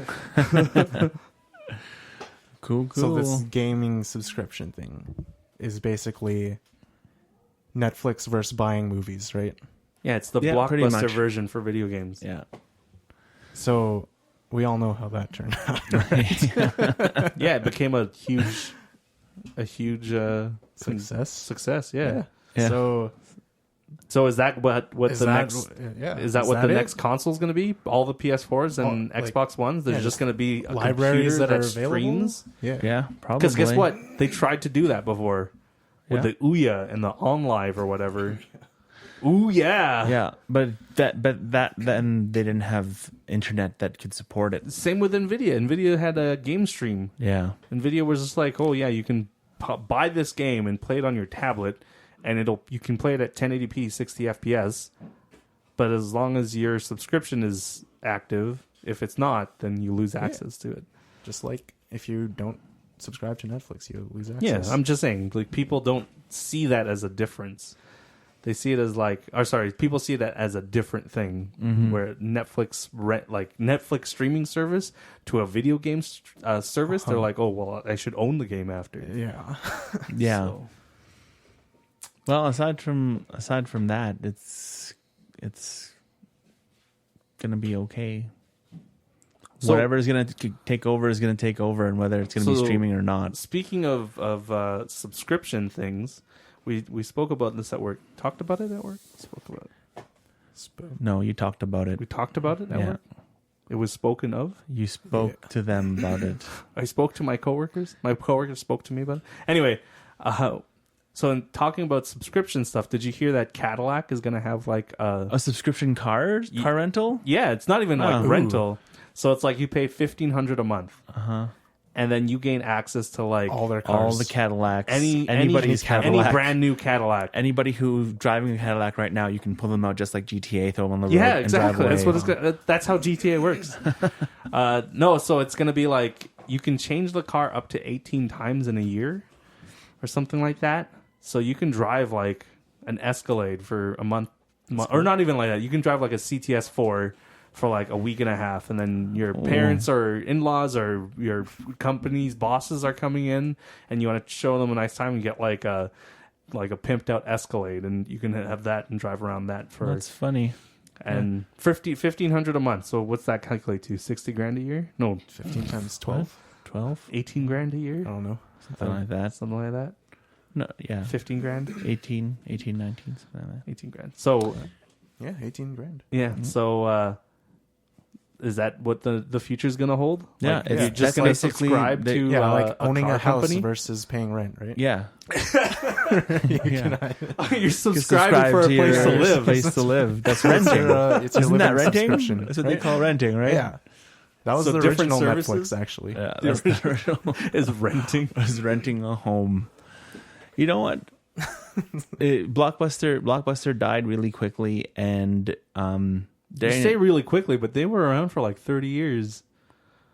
cool. So this gaming subscription thing is basically Netflix versus buying movies, right? Yeah, it's the Yeah, pretty blockbuster much. version for video games. yeah. So we all know how that turned out. Yeah, it became a huge Success. Success, yeah. Yeah. So So is that what is the that, next? yeah, Is that what the it? next console is going to be? All the PS4s and Well, like, Xbox Ones? There's yeah, just going to be a libraries computer that are that available? streams? Yeah. Yeah, probably. Because guess what? They tried to do that before with Yeah. the Ouya and the OnLive or whatever. Ooh yeah. Yeah, but that then they didn't have internet that could support it. Same with Nvidia. Nvidia had a game stream. Yeah. Nvidia was just like, oh yeah, you can buy this game and play it on your tablet, and you can play it at 1080p 60 FPS. But as long as your subscription is active, if it's not, then you lose access to it. Just like if you don't subscribe to Netflix, you lose access. Yeah, I'm just saying, like, people don't see that as a difference. They see it as people see that as a different thing. Where Netflix streaming service to a video game service, they're like, oh well, I should own the game after. Yeah. Yeah. So, Well, aside from that, it's gonna be okay. So- Whatever is gonna take over is gonna take over, and whether it's gonna be So- streaming or not. speaking of subscription things, we spoke about this at work. Talked about it at work. Spoke about it. No, you talked about it. We talked about it at Yeah. work. It was spoken of. You spoke to them about it. I spoke to my coworkers. My coworkers spoke to me about it. Anyway, so in talking about subscription stuff, did you hear that Cadillac is going to have like A subscription car rental? Yeah, it's not even like Oh. rental. So it's like you pay $1,500 a month, Uh-huh. and then you gain access to like All their cars. All the Cadillacs. anybody's Cadillac. any brand new Cadillac. Anybody who's driving a Cadillac right now, you can pull them out just like GTA, throw them on the road, Yeah, and drive exactly. away. That's what it's gonna, that's how GTA works. No, so it's gonna be like you can change the car up to 18 times in a year, or something like that. So you can drive like an Escalade for a month, or not even like that. You can drive like a CTS 4 for like a week and a half, and then your parents or in-laws or your company's bosses are coming in, and you want to show them a nice time and get like a pimped out Escalade, and you can have that and drive around that for That's funny. and $1,500 a month. So what's that calculate to? 60 grand a year? No, 15 times 12. 12? 18 grand a year? I don't know. Something like that. Something like that. No, yeah. 15 grand? 18, 19, something like that. 18 grand. So Yeah, 18 grand. yeah. So is that what the future's gonna hold? Yeah, Like, it's- you're just that's gonna basically subscribe the- to Yeah, like owning car a house company? versus paying rent, right? Yeah. Yeah. You're subscribing for a place to live. Place to live. That's It's renting. your, it's your Isn't that living renting? subscription, That's what right? they call renting, right? Yeah. That was So the different original services? Netflix, actually. Yeah, that's the original. Is renting. Was renting a home. You know what? Blockbuster died really quickly, and You say really quickly, but they were around for like 30 years.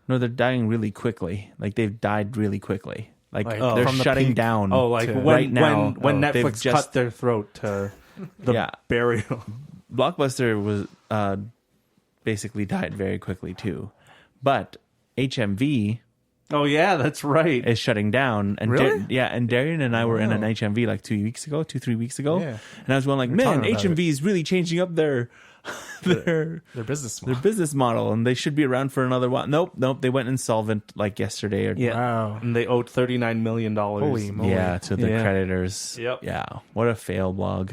no, they're dying really quickly. Like they've died really quickly. Like Like, they're from the shutting peak. down. Oh, like to- when right now, when they've Netflix just- cut their throat to the Yeah. burial. Blockbuster was basically died very quickly too, but HMV Oh yeah, that's right. is shutting down. And Really? and Darian and I were in an Wow. HMV like 3 weeks ago. Yeah. And I was going like, We were man, talking about HMV is really changing up their Their business their model. business model, and they should be around for another while. Nope, they went insolvent like yesterday. Or, Yeah, Wow. and they owed $39 million. Holy moly. yeah, to the Yeah. creditors. Yep. Yeah, what a fail blog.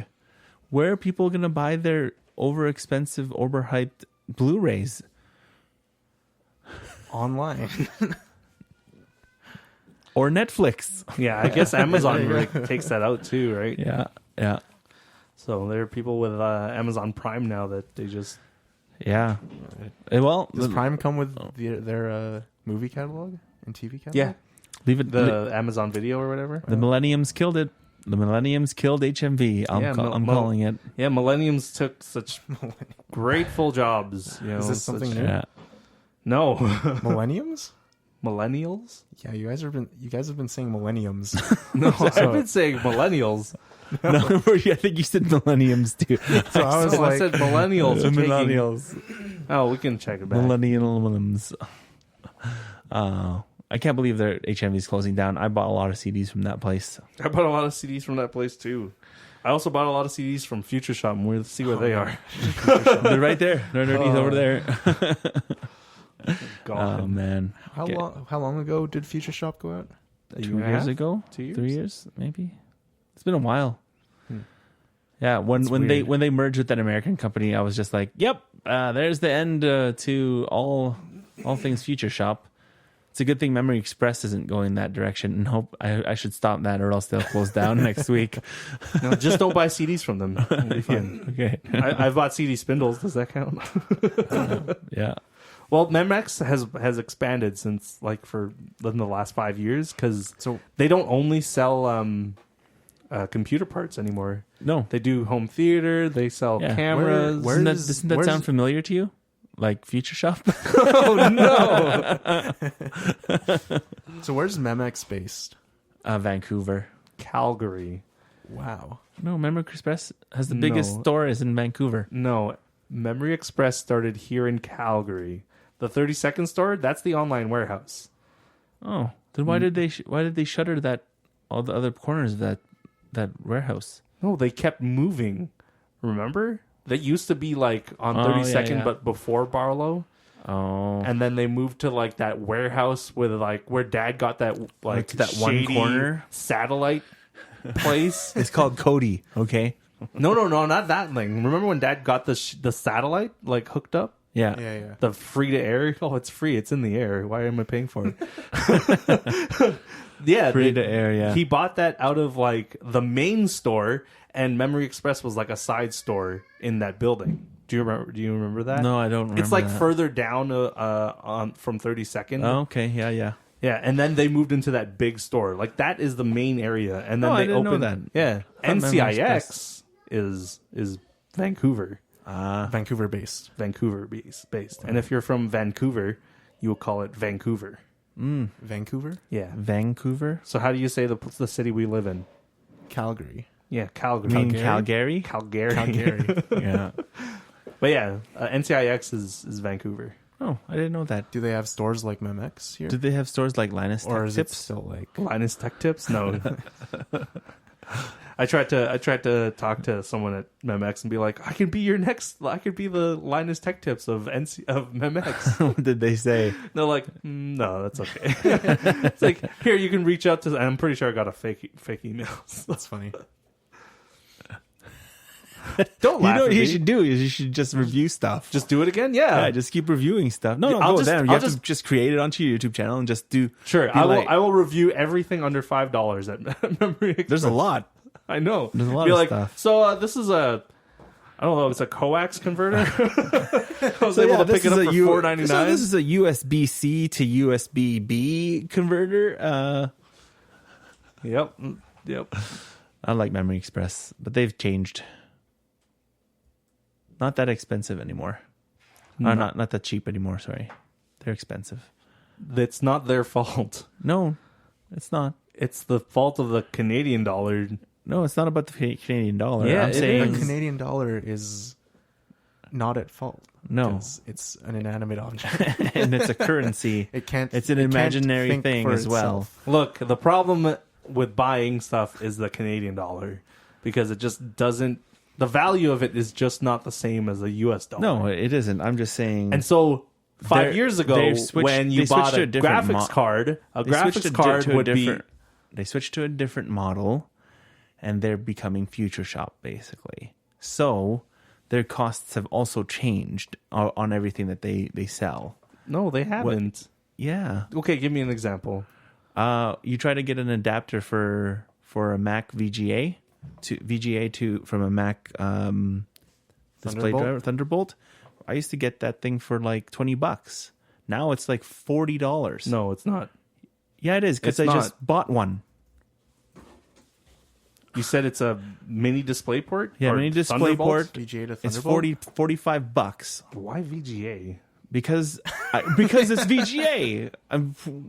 Where are people gonna buy their overexpensive, overhyped Blu-rays? Online. Or Netflix? Yeah, I guess Amazon takes that out too, right? Yeah. So there are people with Amazon Prime now that they just Yeah. Well, Does Prime come with their movie catalog and TV catalog? yeah leave it. the Amazon Video or whatever. The Millenniums killed it. The Millenniums killed HMV. I'm Yeah, I'm calling it. Yeah, Millenniums took such grateful jobs. You know, Is this something new? Yeah. No, Millenniums? millennials. Yeah, you guys have been saying millenniums. No, I've been saying millennials. No, I think you said Millenniums too. So I was So I like, said millennials. are taking- Millennials. Oh, we can check it back. Millennials. I can't believe their HMV is closing down. I bought a lot of CDs from that place. I bought a lot of CDs from that place too. I also bought a lot of CDs from Future Shop. And we'll see where they are. They're right there. They're underneath over there. God. Oh man. how long ago did Future Shop go out? 2 years ago? 2 years? 3 years, maybe. It's been a while. Hmm. Yeah, when weird. they merged with that American company, I was just like, "Yep, there's the end to all things Future Shop." It's a good thing Memory Express isn't going that direction, and hope I should stop that, or else they'll close down next week. No, just don't buy CDs from them. It'll be fine. Okay. I've bought CD spindles. Does that count? Yeah. Well, Memex has expanded since in the last 5 years because So they don't only sell computer parts anymore. No. They do home theater. They sell Yeah. cameras. Where Doesn't is- that where's- sound familiar to you? Like Future Shop? Oh no, So where's Memex based? Vancouver. Calgary. Wow. No, Memory Express has the biggest No. store is in Vancouver. No, Memory Express started here in Calgary. The 30-second store, that's the online warehouse. Oh, then why did they shutter that all the other corners of that warehouse? No, they kept moving. Remember? That used to be like on Oh, 32nd, yeah. but before Barlow. Oh, And then they moved to like that warehouse with like where Dad got that like to that one shady corner? satellite place. it's called Cody. Okay. No, not that thing. Remember when Dad got the satellite like hooked up? Yeah. Yeah, yeah. The free to air. Oh, it's free. It's in the air. Why am I paying for it? Yeah, Free to air. Yeah. He bought that out of like the main store, and Memory Express was like a side store in that building. Do you remember that? No, I don't remember. It's like that. further down on from 32nd. Oh, okay. Yeah. Yeah. Yeah, and then they moved into that big store. Like that is the main area, and then Oh, they I didn't know opened. that. Yeah, I thought Memory NCIX is Vancouver, Vancouver based. Vancouver based. And if you're from Vancouver, you will call it Vancouver. Vancouver? Yeah. Vancouver. So how do you say the city we live in? Calgary. Yeah, Calgary. I mean Calgary. Calgary. Calgary. Yeah. But yeah, NCIX is Vancouver. Oh, I didn't know that. Do they have stores like Memex here? Did they have stores like Linus Or Tech is it Tips? still like Linus Tech Tips? No. I tried to talk to someone at Memex and be like, I could be the Linus Tech Tips of Memex. What did they say? They're like, no, that's okay. It's like, here, you can reach out to, and I'm pretty sure I got a fake email. That's funny. Don't You laugh know what at you me. should do is you should just review stuff. Just do it again? Yeah. yeah, just keep reviewing stuff. No, Yeah, no, I'll go just- there. You I'll have to just- just create it onto your YouTube channel and just do. Sure, be I will. like- I will review everything under $5 at Memory Express. There's a lot. I know. There's a lot Be of like, stuff. So this is a, I don't know, it's a coax converter. I was So able yeah, to this pick it is up a for U- $4.99. So this is a USB C to USB B converter. Yep. I like Memory Express, but they've changed. Not that expensive anymore. Not that cheap anymore. Sorry, they're expensive. It's not their fault. No, it's not. It's the fault of the Canadian dollar. No, it's not about the Canadian dollar. Yeah, I'm it saying The Canadian dollar is not at fault. No. because it's an inanimate object. and it's a currency. It can't. It's an it can't imaginary think thing for as well. itself. Look, the problem with buying stuff is the Canadian dollar because it just doesn't. The value of it is just not the same as the U.S. dollar. No, it isn't. I'm just saying. And so 5 They're- years ago, they've switched- when they you switched bought to a a different graphics card, a they switched graphics card to a would be different. They switched to a different model, and they're becoming Future Shop basically. So their costs have also changed on everything that they sell. no, they haven't. Yeah. Okay, give me an example. You try to get an adapter for a Mac VGA from a Mac display Thunderbolt? driver Thunderbolt. I used to get that thing for like $20. Now it's like $40. No, it's not. Yeah, it is because It's I not. just bought one. You said it's a mini DisplayPort? Yeah, Or mini DisplayPort. Thunderbolt? VGA to It's Thunderbolt. $45 Why VGA? because it's VGA.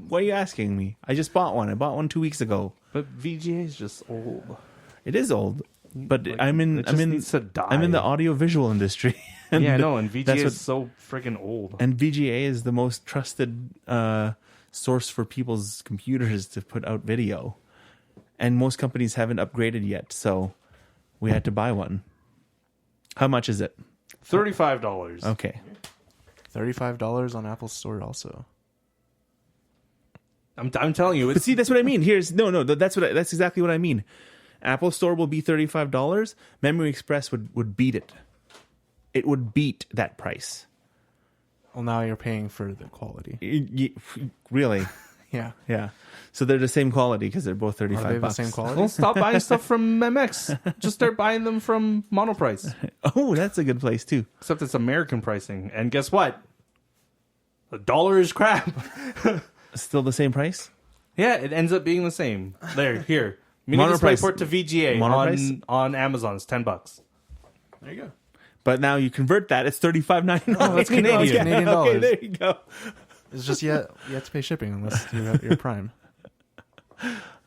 Why are you asking me? I just bought one. I bought one 2 weeks ago. But VGA is just old. It is old, but Like, I'm in it just I'm in needs to die. I'm in the audio visual industry. And Yeah, I know, and VGA that's is so freaking old. And VGA is the most trusted source for people's computers to put out video. And most companies haven't upgraded yet, so we had to buy one. How much is it? $35. Okay. $35 on Apple Store also. I'm telling you, But it's see, that's what I mean. That's exactly what I mean. Apple Store will be $35. Memory Express would beat it. It would beat that price. Well, now you're paying for the quality. Really? Yeah. Yeah. So they're the same quality because they're both Are $35. they the same quality? Don't stop buying stuff from MX. Just start buying them from Monoprice. Oh, that's a good place too. Except it's American pricing. And guess what? The dollar is crap. Still the same price? Yeah, it ends up being the same. Here. Mini Monoprice. DisplayPort to VGA Monoprice? on Amazon is $10. There you go. But now you convert that, it's $35.99. Oh, that's Canadian. Canadian Okay, dollars. there you go. It's just you have to pay shipping unless you're Prime.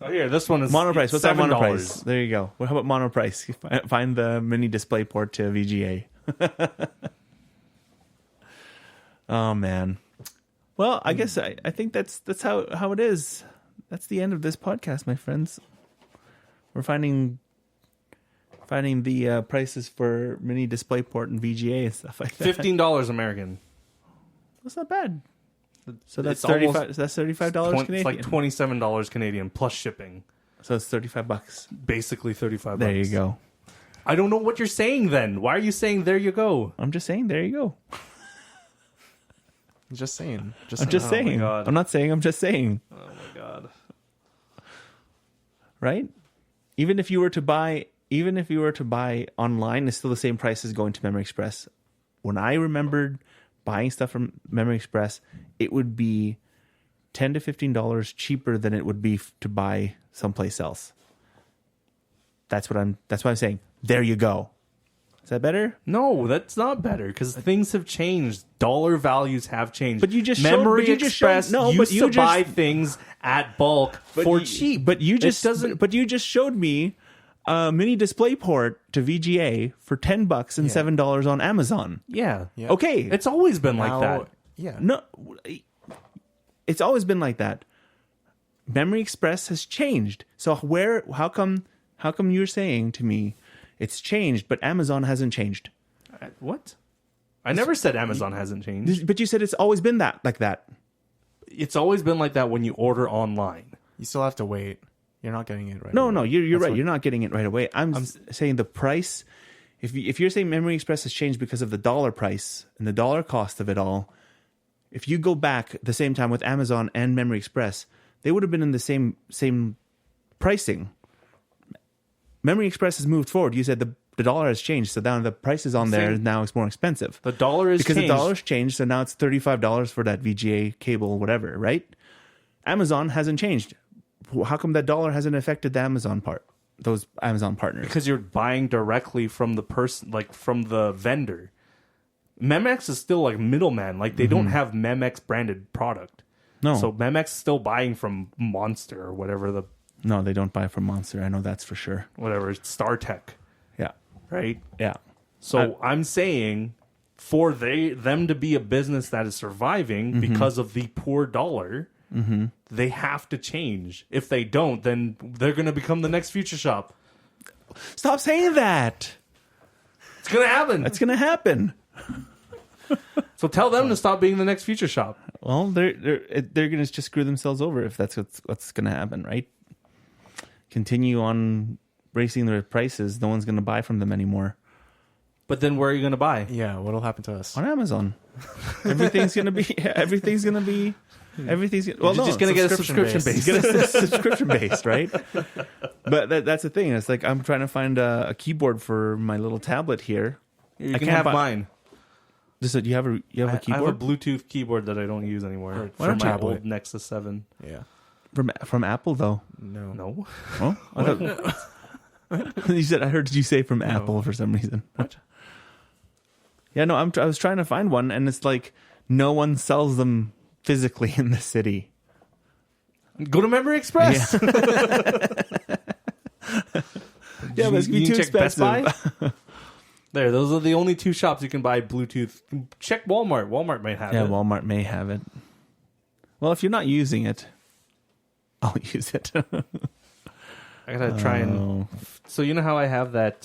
Oh, here, this one is Monoprice. What's our $7. monoprice? There you go. Well, how about monoprice? Find the mini display port to VGA. Oh man. Well, I guess I think that's how it is. That's the end of this podcast, my friends. We're finding the prices for mini display port and VGA and stuff like that. $15 American. That's not bad. So that's It's almost- $35. That's $35 It's Canadian. like $27 Canadian plus shipping. So it's $35. Basically $35. There you go. I don't know what you're saying then. Why are you saying there you go? I'm just saying. There you go. Just saying. I'm just saying. God. I'm not saying. I'm just saying. Oh my god. Right? Even if you were to buy online, it's still the same price as going to Memory Express. When I remembered buying stuff from Memory Express, it would be $10 to $15 cheaper than it would be to buy someplace else. That's why I'm saying. There you go. Is that better? No, that's not better because things have changed. Dollar values have changed. But you just Memory showed, but you just showed- Express no, used but you to just- buy things at bulk for you- cheap. But you just It doesn't. But you just showed me a mini display port to VGA for $10 and $7 on Amazon. Yeah. Yeah. Okay, It's always been like Now- that. Yeah. no, it's always been like that. Memory Express has changed. So how come you're saying to me it's changed, but Amazon hasn't changed? What? I never said Amazon hasn't changed. But you said it's always been like that. It's always been like that when you order online. You still have to wait. You're not getting it right. No, away. no, you're That's right. what- You're not getting it right away. I'm saying the price. If you're saying Memory Express has changed because of the dollar price and the dollar cost of it all, if you go back the same time with Amazon and Memory Express, they would have been in the same pricing. Memory Express has moved forward. You said the dollar has changed, so now the price is on there. Same. Now it's more expensive The dollar is because changed. the dollar's changed. So now it's $35 for that VGA cable, whatever. Right? Amazon hasn't changed. How come that dollar hasn't affected the Amazon part? Those Amazon partners. because you're buying directly from the person, like from the vendor. Memex is still like middleman. Like they don't have Memex branded product. No, So Memex is still buying from Monster or whatever no, they don't buy from Monster. I know that's for sure. StarTech, Yeah, right? yeah. So I'm saying for them to be a business that is surviving because of the poor dollar, they have to change. If they don't, then they're going to become the next Future Shop. Stop saying that. It's going to happen. That's gonna happen. So tell them to stop being the next Future Shop. Well, they're gonna just screw themselves over if that's what's gonna happen, right? Continue on raising their prices. No one's gonna buy from them anymore But then where are you going to buy? Yeah. What'll happen to us? on Amazon. Everything's gonna be. Well, You're just going to get a subscription Subscription-based. base. get a subscription based, right? But that's the thing. It's like I'm trying to find a keyboard for my little tablet here. You I can can't have buy- mine. Just you have a I have a keyboard Bluetooth keyboard that I don't use anymore Or for my tablet. old Nexus 7. Yeah. from Apple though. No. No. Oh, I thought, you said I heard you say from Apple for some reason. What? Yeah, no, I was trying to find one, and it's like no one sells them physically in the city. Go to Memory Express. Yeah, but it's gonna be You too can check Best expensive. Buy? There, those are the only two shops you can buy Bluetooth. Check Walmart. Walmart might have Yeah, it. Walmart may have it. Well, if you're not using it, I'll use it. I gotta try and. So you know how I have that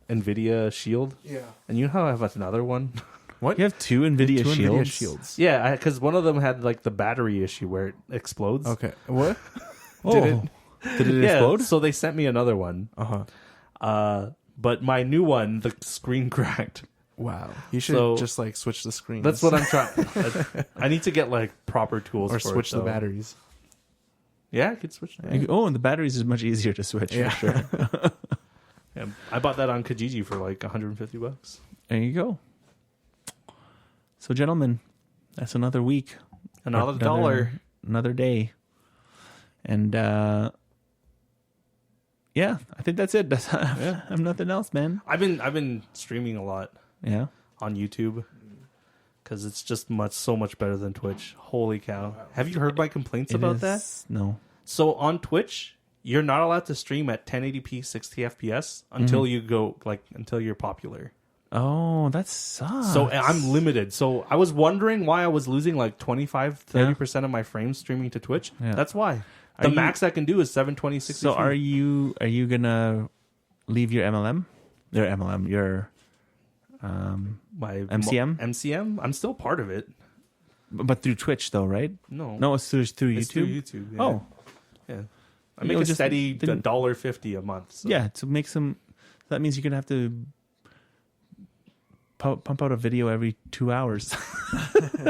NVIDIA Shield, Yeah. and you know how I have another one. What? You have two NVIDIA Two Shields. NVIDIA shields. Yeah, because one of them had like the battery issue where it explodes. Okay. What? Oh. Did Did it Yeah, explode? so they sent me another one. Uh-huh. But my new one, the screen cracked. Wow. You should So- just like switch the screens. That's what I'm trying. I need to get like proper tools or for switch it, the though. batteries. Yeah, I could switch. You go- and the batteries is much easier to switch Yeah. for sure. Yeah, I bought that on Kijiji for like $150. There you go. So, gentlemen, that's another week. Another dollar. Another day. And yeah, I think that's it. That's I'm nothing else, man. I've been streaming a lot Yeah. on YouTube because it's just so much better than Twitch. Holy cow! Have you heard my complaints about that? No. So on Twitch, you're not allowed to stream at 1080p 60 FPS until you go until you're popular. Oh, that sucks. So I'm limited. So I was wondering why I was losing like 25-30% of my frames streaming to Twitch. Yeah. That's why. The you- max I can do is 720 60. So are you gonna leave your MLM? Your MLM, your my MCM? MCM? I'm still part of it. but through Twitch though, right? No, It's through YouTube. it's through YouTube. Yeah. Oh, yeah. I You make know, a just steady didn't- $1.50 a month. So. yeah. To make some, that means you're gonna have to pump out a video every 2 hours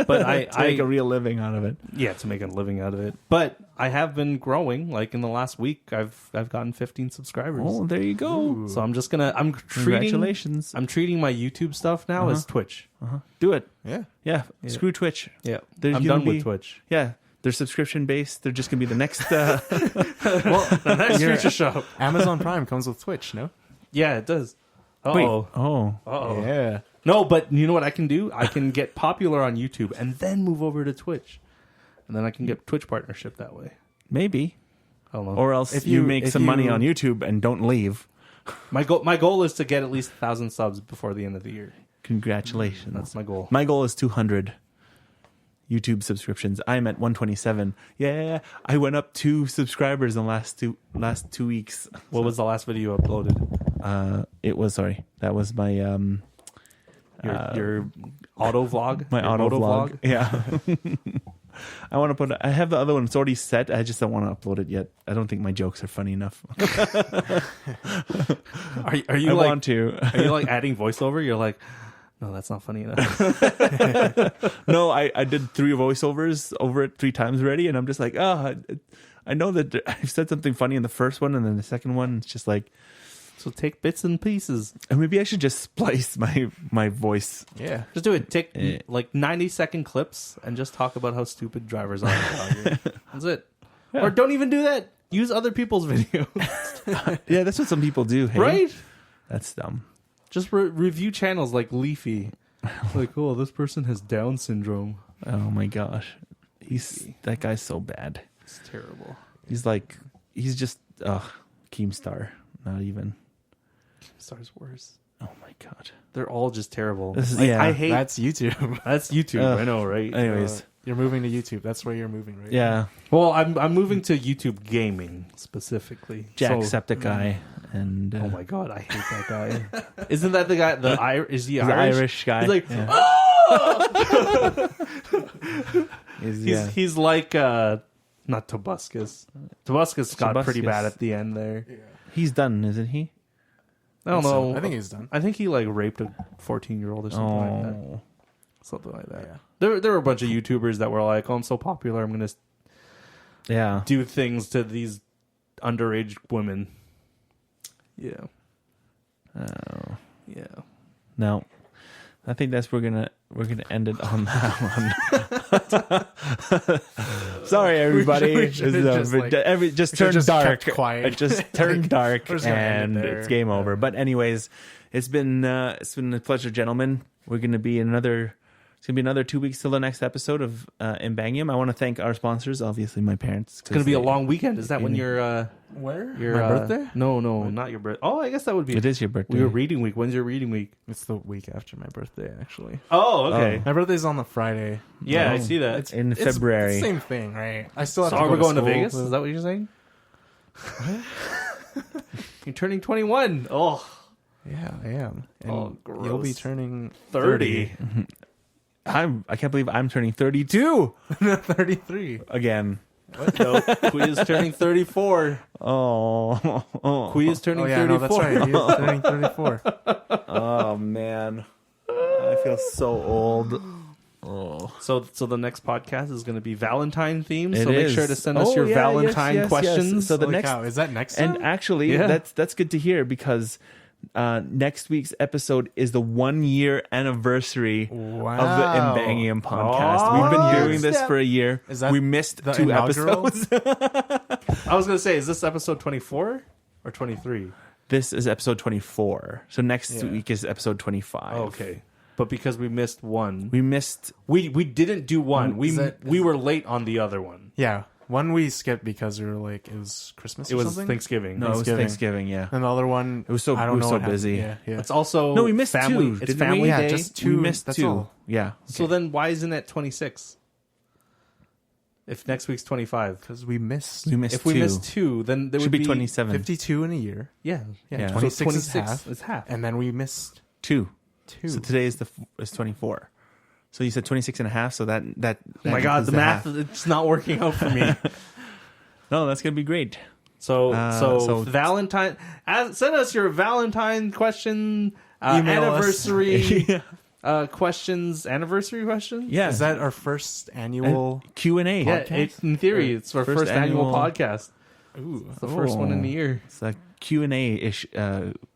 But I to make a real living out of it. yeah, to make a living out of it. But I have been growing. Like in the last week, I've gotten 15 subscribers. Oh, there you go. So I'm treating Congratulations. I'm treating my YouTube stuff now as Twitch. Do it. Yeah. Yeah. Screw Twitch. Yeah, There's I'm gonna done be- with Twitch. Yeah. They're subscription based. They're just gonna be the next. Well, the next You're- future shop. Amazon Prime comes with Twitch, no? Yeah, it does. Wait. Oh, Oh. Yeah. no! But you know what I can do? I can get popular on YouTube and then move over to Twitch, and then I can get Twitch partnership that way. Maybe. I don't know. Or else If you you- make if some money you- on YouTube and don't leave. My goal is to get at least 1,000 subs before the end of the year. Congratulations. That's my goal. My goal is 200 YouTube subscriptions. I'm at 127. Yeah, I went up 2 subscribers in the last two weeks. What was the last video you uploaded? That was my Your auto vlog. my Your auto moto vlog. Yeah. I have the other one. It's already set. I just don't want to upload it yet. I don't think my jokes are funny enough. Are you I like want to. are you like adding voiceover? You're like, no, that's not funny enough. No, I did 3 voiceovers over it 3 times already, and I'm just like, I know that I've said something funny in the first one, and then the second one, it's just like, So take bits and pieces. maybe I should just splice my voice. Yeah. Just do it. Take Eh. like 90-second clips and just talk about how stupid drivers are. That's it. Or don't even do that. Use other people's videos. Yeah, that's what some people do. Hey? Right? That's dumb. Just review channels like Leafy. Like, oh, this person has Down syndrome. Oh my gosh, that guy's so bad. It's terrible. He's just Keemstar. Not even. Star's worse. Oh my god. They're all just terrible. This is- Like, yeah, I hate That's YouTube. that's YouTube. Ugh. I know, right? Anyways, You're moving to YouTube. That's where you're moving, right? yeah, Well, I'm moving to YouTube gaming specifically. Jacksepticeye and Oh my god, I hate that guy. Isn't that the guy? Is he the Irish? Irish guy. He's like, yeah. Yeah. he's like not Tobuscus. Tobuscus got pretty Tobuscus. bad at the end there. He's done, isn't he? I don't know. I think he's done. I think he like raped a 14-year-old or something like that. Oh, Something like that. Yeah. There were a bunch of YouTubers that were like, "Oh, I'm so popular, I'm gonna yeah. do things to these underage women." Yeah, Oh. yeah. No, I think we're gonna end it on that one. Sorry, everybody. We should Just should've turned just dark. kept quiet. It just turned dark, we're just gonna end and it there. it's game over. But anyways, it's been a pleasure, gentlemen. We're gonna be another 2 weeks till the next episode of Imbangium. I want to thank our sponsors, obviously my parents. It's gonna be a long weekend. Is that when you're Where? your My birthday? No, not your birthday. Oh, I guess that would be. It is your birthday. We were reading week. When's your reading week? It's the week after my birthday, actually. Oh, okay. My birthday's on the Friday. Yeah, I Oh. see that. in It's February. the same thing, right? I still have So to are go we going to school, Vegas? but- Is that what you're saying? You're turning 21. Oh, Yeah, I am. And Oh, you'll be gross. turning 30. I can't believe I'm turning 32 33. again. No, Kui is turning 34. Oh, Kui is turning Oh, yeah, 34. no, that's right. He's turning 34. oh man, I feel so old. Oh, So the next podcast is going to be Valentine themed. It So make is. sure to send us Oh, your yeah, Valentine yes, yes, questions. yes. So the Holy next, cow, is that next and time? actually, Yeah. that's good to hear because next week's episode is the 1-year anniversary of the Wow. Imbangium podcast. Oh, We've been yeah. doing this for a year. Is that we missed the 2 inaugural? episodes. I was going to say, is this episode 24? or 23? This is episode 24. So next week is episode 25. Oh, okay. But because we missed one, We missed. we didn't do one. Is We were late on the other one. Yeah, one we skipped because we were like, it was Christmas It or was something. Thanksgiving. No, it was Thanksgiving. Yeah. And the other one, It was so- I we don't were know so what happened. busy. Yeah, yeah. It's also No, we missed family. two. It's Didn't family we? Yeah, day. just two. We missed that's two. all. Yeah. So then why isn't it 26? If next week's 25. Because we missed We missed If we two. missed two, then there Should would be 27. 52 in a year. Yeah. Yeah, Yeah. 26, So 26 is half. half. And then we missed 2. 2. So today is 24. So you said 26 and a half. So that Oh my God, includes the math, half. it's not working out for me. No, that's gonna be great. So so- Valentine, send us your Valentine question, Email us. anniversary questions, anniversary questions. Yeah. Is that our first annual? Q&A? Yeah, in theory, it's our first annual podcast. Ooh. It's the first one in the year. It's a Q&A-ish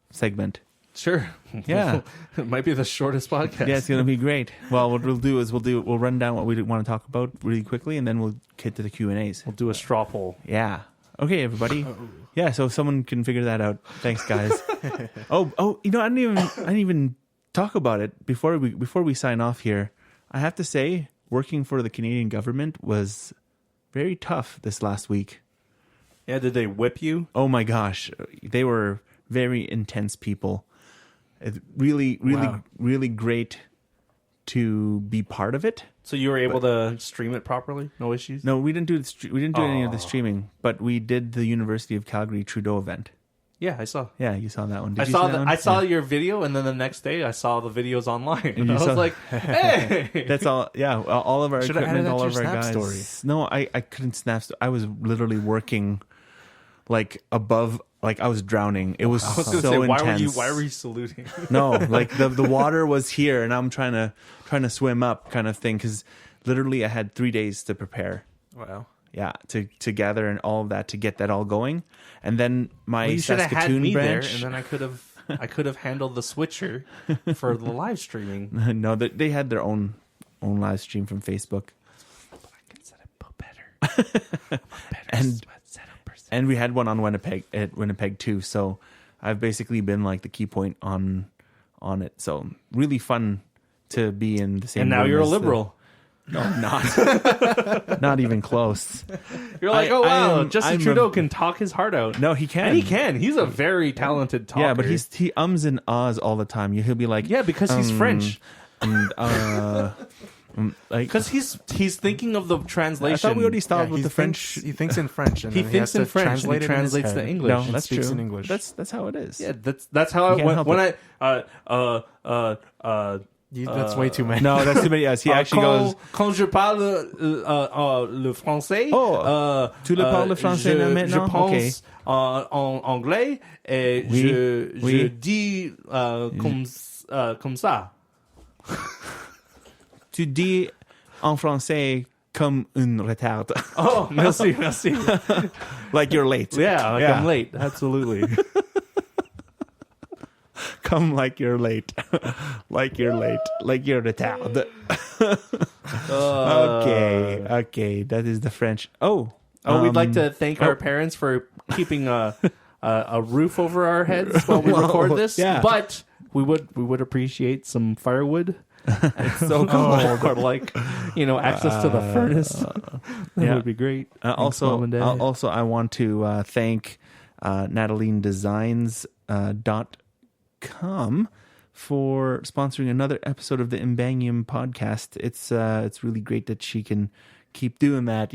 segment. Sure. Yeah. It might be the shortest podcast. Yeah, it's gonna be great. Well, what we'll do is we'll run down what we want to talk about really quickly, and then we'll get to the Q&As. We'll do a straw poll. Yeah. Okay, everybody. Yeah, so someone can figure that out. Thanks, guys. oh, you know, I didn't even talk about it before we sign off here. I have to say, working for the Canadian government was very tough this last week. Yeah, did they whip you? Oh my gosh, they were very intense people. It's really Wow. really great to be part of it. So you were able to stream it properly? No issues? No, we didn't do any of the streaming, but we did the University of Calgary Trudeau event. Yeah, I saw. Yeah, you saw that one. Did I you saw see that one? I saw Yeah. your video, and then the next day I saw the videos online, and you I was saw- like, "Hey, That's all. Yeah, all of our Should've equipment, added that all to of your our Snap guys. story. No, I couldn't snap. I was literally working like above, like I was drowning. It was, I was gonna so say, intense. why were you saluting?" No, like the water was here, and I'm trying to swim up, kind of thing, because literally I had 3 days to prepare. Wow. Yeah, to gather and all of that to get that all going, and then my Well, you should have had Saskatoon me there, branch. and then I could have handled the switcher for the live streaming. No, they had their own live stream from Facebook, But I can set it better. and setup person. and we had one on Winnipeg too. So I've basically been like the key point on it. So really fun to be in the same. And now room you're a as the- liberal. No, I'm not. Not even close. You're like, I- oh wow, I'm- Justin I'm Trudeau a- can talk his heart out. No, he can. And he can. He's a very talented talker. Yeah, but he ums and ahs all the time. He'll be like, yeah, because he's French. and, like, Because he's thinking of the translation. I thought we already stopped Yeah, with he the French. He thinks in French, and He then thinks he in has to French, and translate he it in his translates to head. English. No, and that's speaks true. in English. That's how it is. Yeah, that's how can't help when it. That's way too many. No, that's too many. Yes, he actually goes. Quand je parle le français, Oh, tu le parles français là maintenant? Je pense Okay. en anglais et Oui, je oui. dis comme ça. Tu dis en français comme un retard, Oh, merci, merci. like you're late. Yeah, like Yeah. I'm late. Absolutely. Come like you're late, like you're late, like you're retard. Okay, that is the French. We'd like to thank our parents for keeping a roof over our heads while we record this. yeah. But we would appreciate some firewood. It's so cold. Or like, access to the furnace. That yeah. would be great. Thanks, Also, Mom and Dad. I want to thank NatalineDesigns.com for sponsoring another episode of the Imbangium podcast. It's really great that she can keep doing that.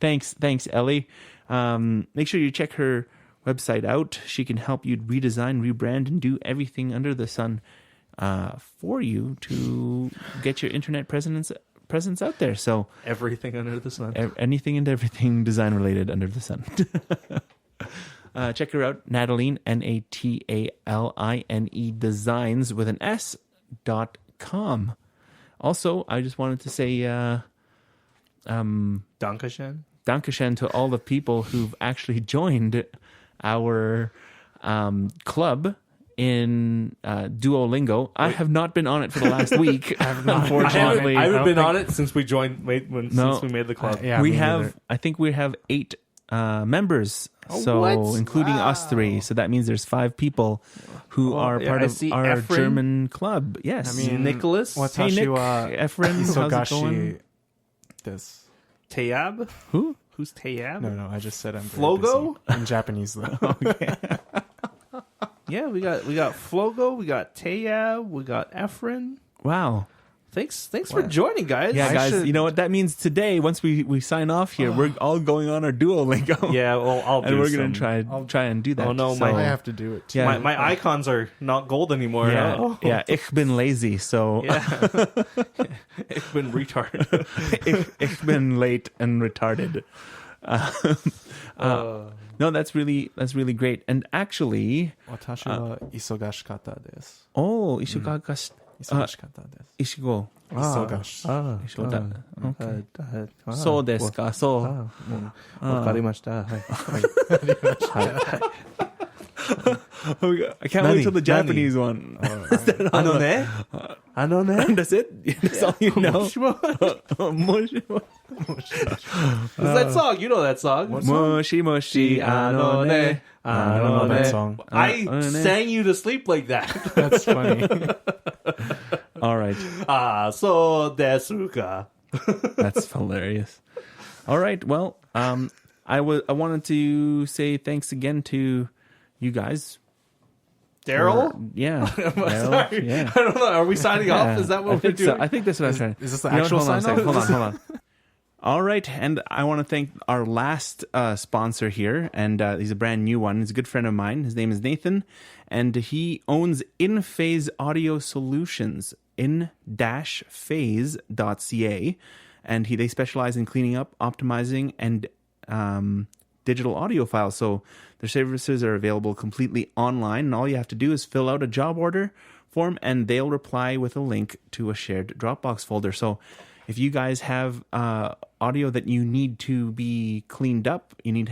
Thanks, Ellie. Make sure you check her website out. She can help you redesign, rebrand, and do everything under the sun for you to get your internet presence out there. So Everything under the sun. anything and everything design related under the sun. Check her out, Nataline, NATALINE designs with an S.com. Also, I just wanted to say Dankeschön. Dankeschön to all the people who've actually joined our club in Duolingo. I have not been on it for the last week. Unfortunately, I haven't been on it since we joined. Since we made the club. Yeah, we me have. neither. I think we have 8 members. So what? including us three. So that means there's 5 people who are part I of see our Efren. German club. Yes. I mean, Nicholas, Hey, Nick, Efren, how's it going? Isogashi. This. Tayab. Who? Who's Tayab? No, I just said I'm very Flogo? busy. In Japanese though. Yeah, we got Flogo, we got Tayab, we got Efren. Wow. Thanks for joining, guys. Yeah, I guys, should- you know what that means today? Once we sign off here, we're all going on our Duolingo. Yeah, well, I'll do and we're some. going to try and do that. Oh, no, So, I have to do it too. Yeah. My icons are not gold anymore. yeah, Oh. yeah, ich bin lazy, so Yeah. It's been retarded. ich bin late and retarded. No, that's really great. And actually, 私は忙しかったです。 oh, ishigagash, 忙しかったです。 ishigo. 忙しい。 Ishigo. Okay. So desu ka? So. わかりました。はい。 I can't wait till the Japanese one. あのね。 That's it? That's all you know? もしも Moshi What's that song? You know that song. moshi, moshi, ano ne. I don't know that song. I sang you to sleep like that. That's funny. All right. So desu ka. That's hilarious. All right. Well, I wanted to say thanks again to you guys. Daryl? Yeah. Daryl, Sorry. yeah. I don't know. Are we signing off? Is that what I we're think doing? so. I think that's what I was trying. Is this the You know what? actual Hold on a sign-off? second. Hold on. All right, and I want to thank our last sponsor here, and he's a brand new one. He's a good friend of mine. His name is Nathan, and he owns InPhase Audio Solutions, in-phase.ca, and they specialize in cleaning up, optimizing, and digital audio files. So their services are available completely online, and all you have to do is fill out a job order form, and they'll reply with a link to a shared Dropbox folder. So if you guys have audio that you need to be cleaned up, you need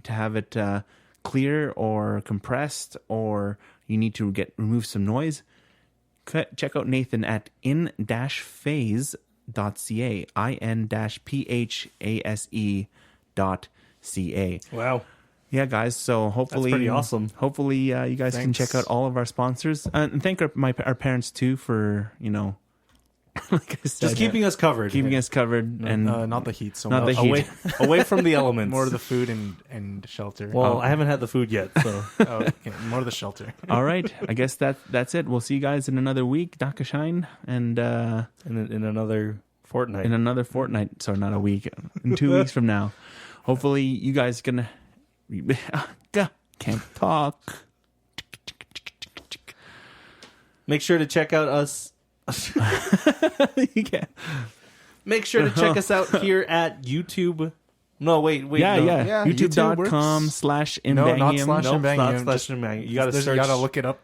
to have it clear or compressed, or you need to remove some noise, check out Nathan at in-phase.ca, in-phase.ca. Wow. Yeah, guys. So hopefully, pretty awesome. Hopefully, you guys can check out all of our sponsors, and thank our parents too for like I said, Just keeping us covered. keeping us covered and Not the heat so Not much. the heat. away from the elements. More of the food and shelter. Well, I haven't had the food yet, so Oh, okay. More of the shelter. all right. I guess that's it. We'll see you guys in another week, Dakashine, and in another fortnight. in another fortnight. Sorry, not a week. In 2 weeks from now. Hopefully, you guys can. Can't talk. Make sure to check out us. You can't. Make sure to check us out here at YouTube. No, wait. Yeah, no. yeah. Yeah, YouTube.com/Imbangium. No, not slash Nope, Imbangium. not Just- slash Imbangium. You gotta There's- search. You gotta look it up.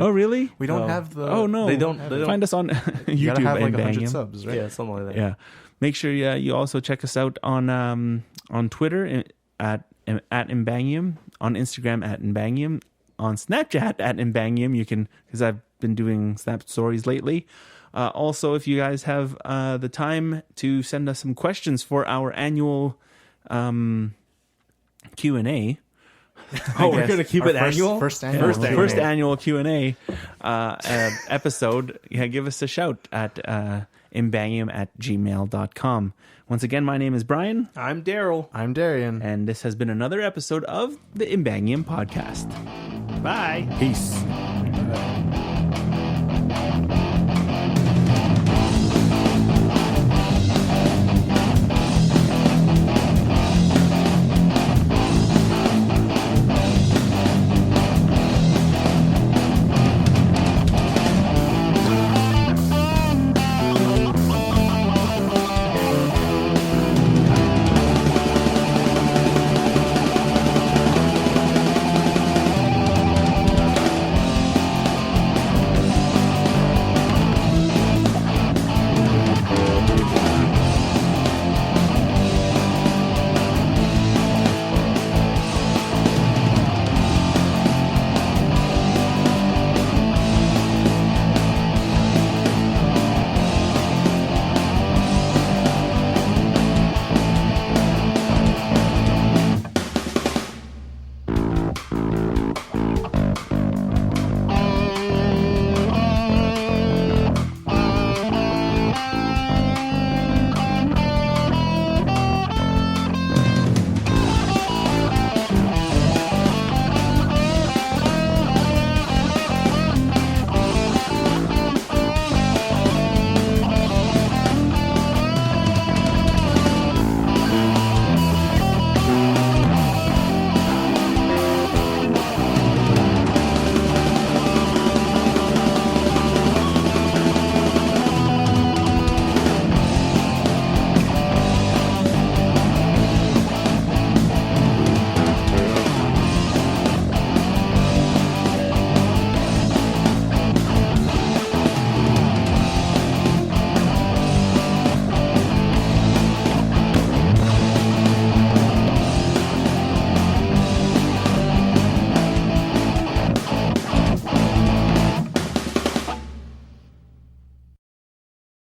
Oh, really? We don't No. have the. Oh, no. They don't. Find us on You YouTube. gotta have like 100 Imbangium. subs, right? Yeah, something like that. Yeah. Make sure you also check us out on Twitter at Imbangium, on Instagram at Imbangium, on Snapchat at Imbangium. You can, because I've been doing Snap stories lately. Also, if you guys have the time to send us some questions for our annual Q&A. Oh, we're gonna keep it annual. First annual. First annual Q&A episode, give us a shout at imbangium@gmail.com. Once again, my name is Brian, I'm Daryl. I'm Darian. and this has been another episode of the Imbangium Podcast. Bye. Peace.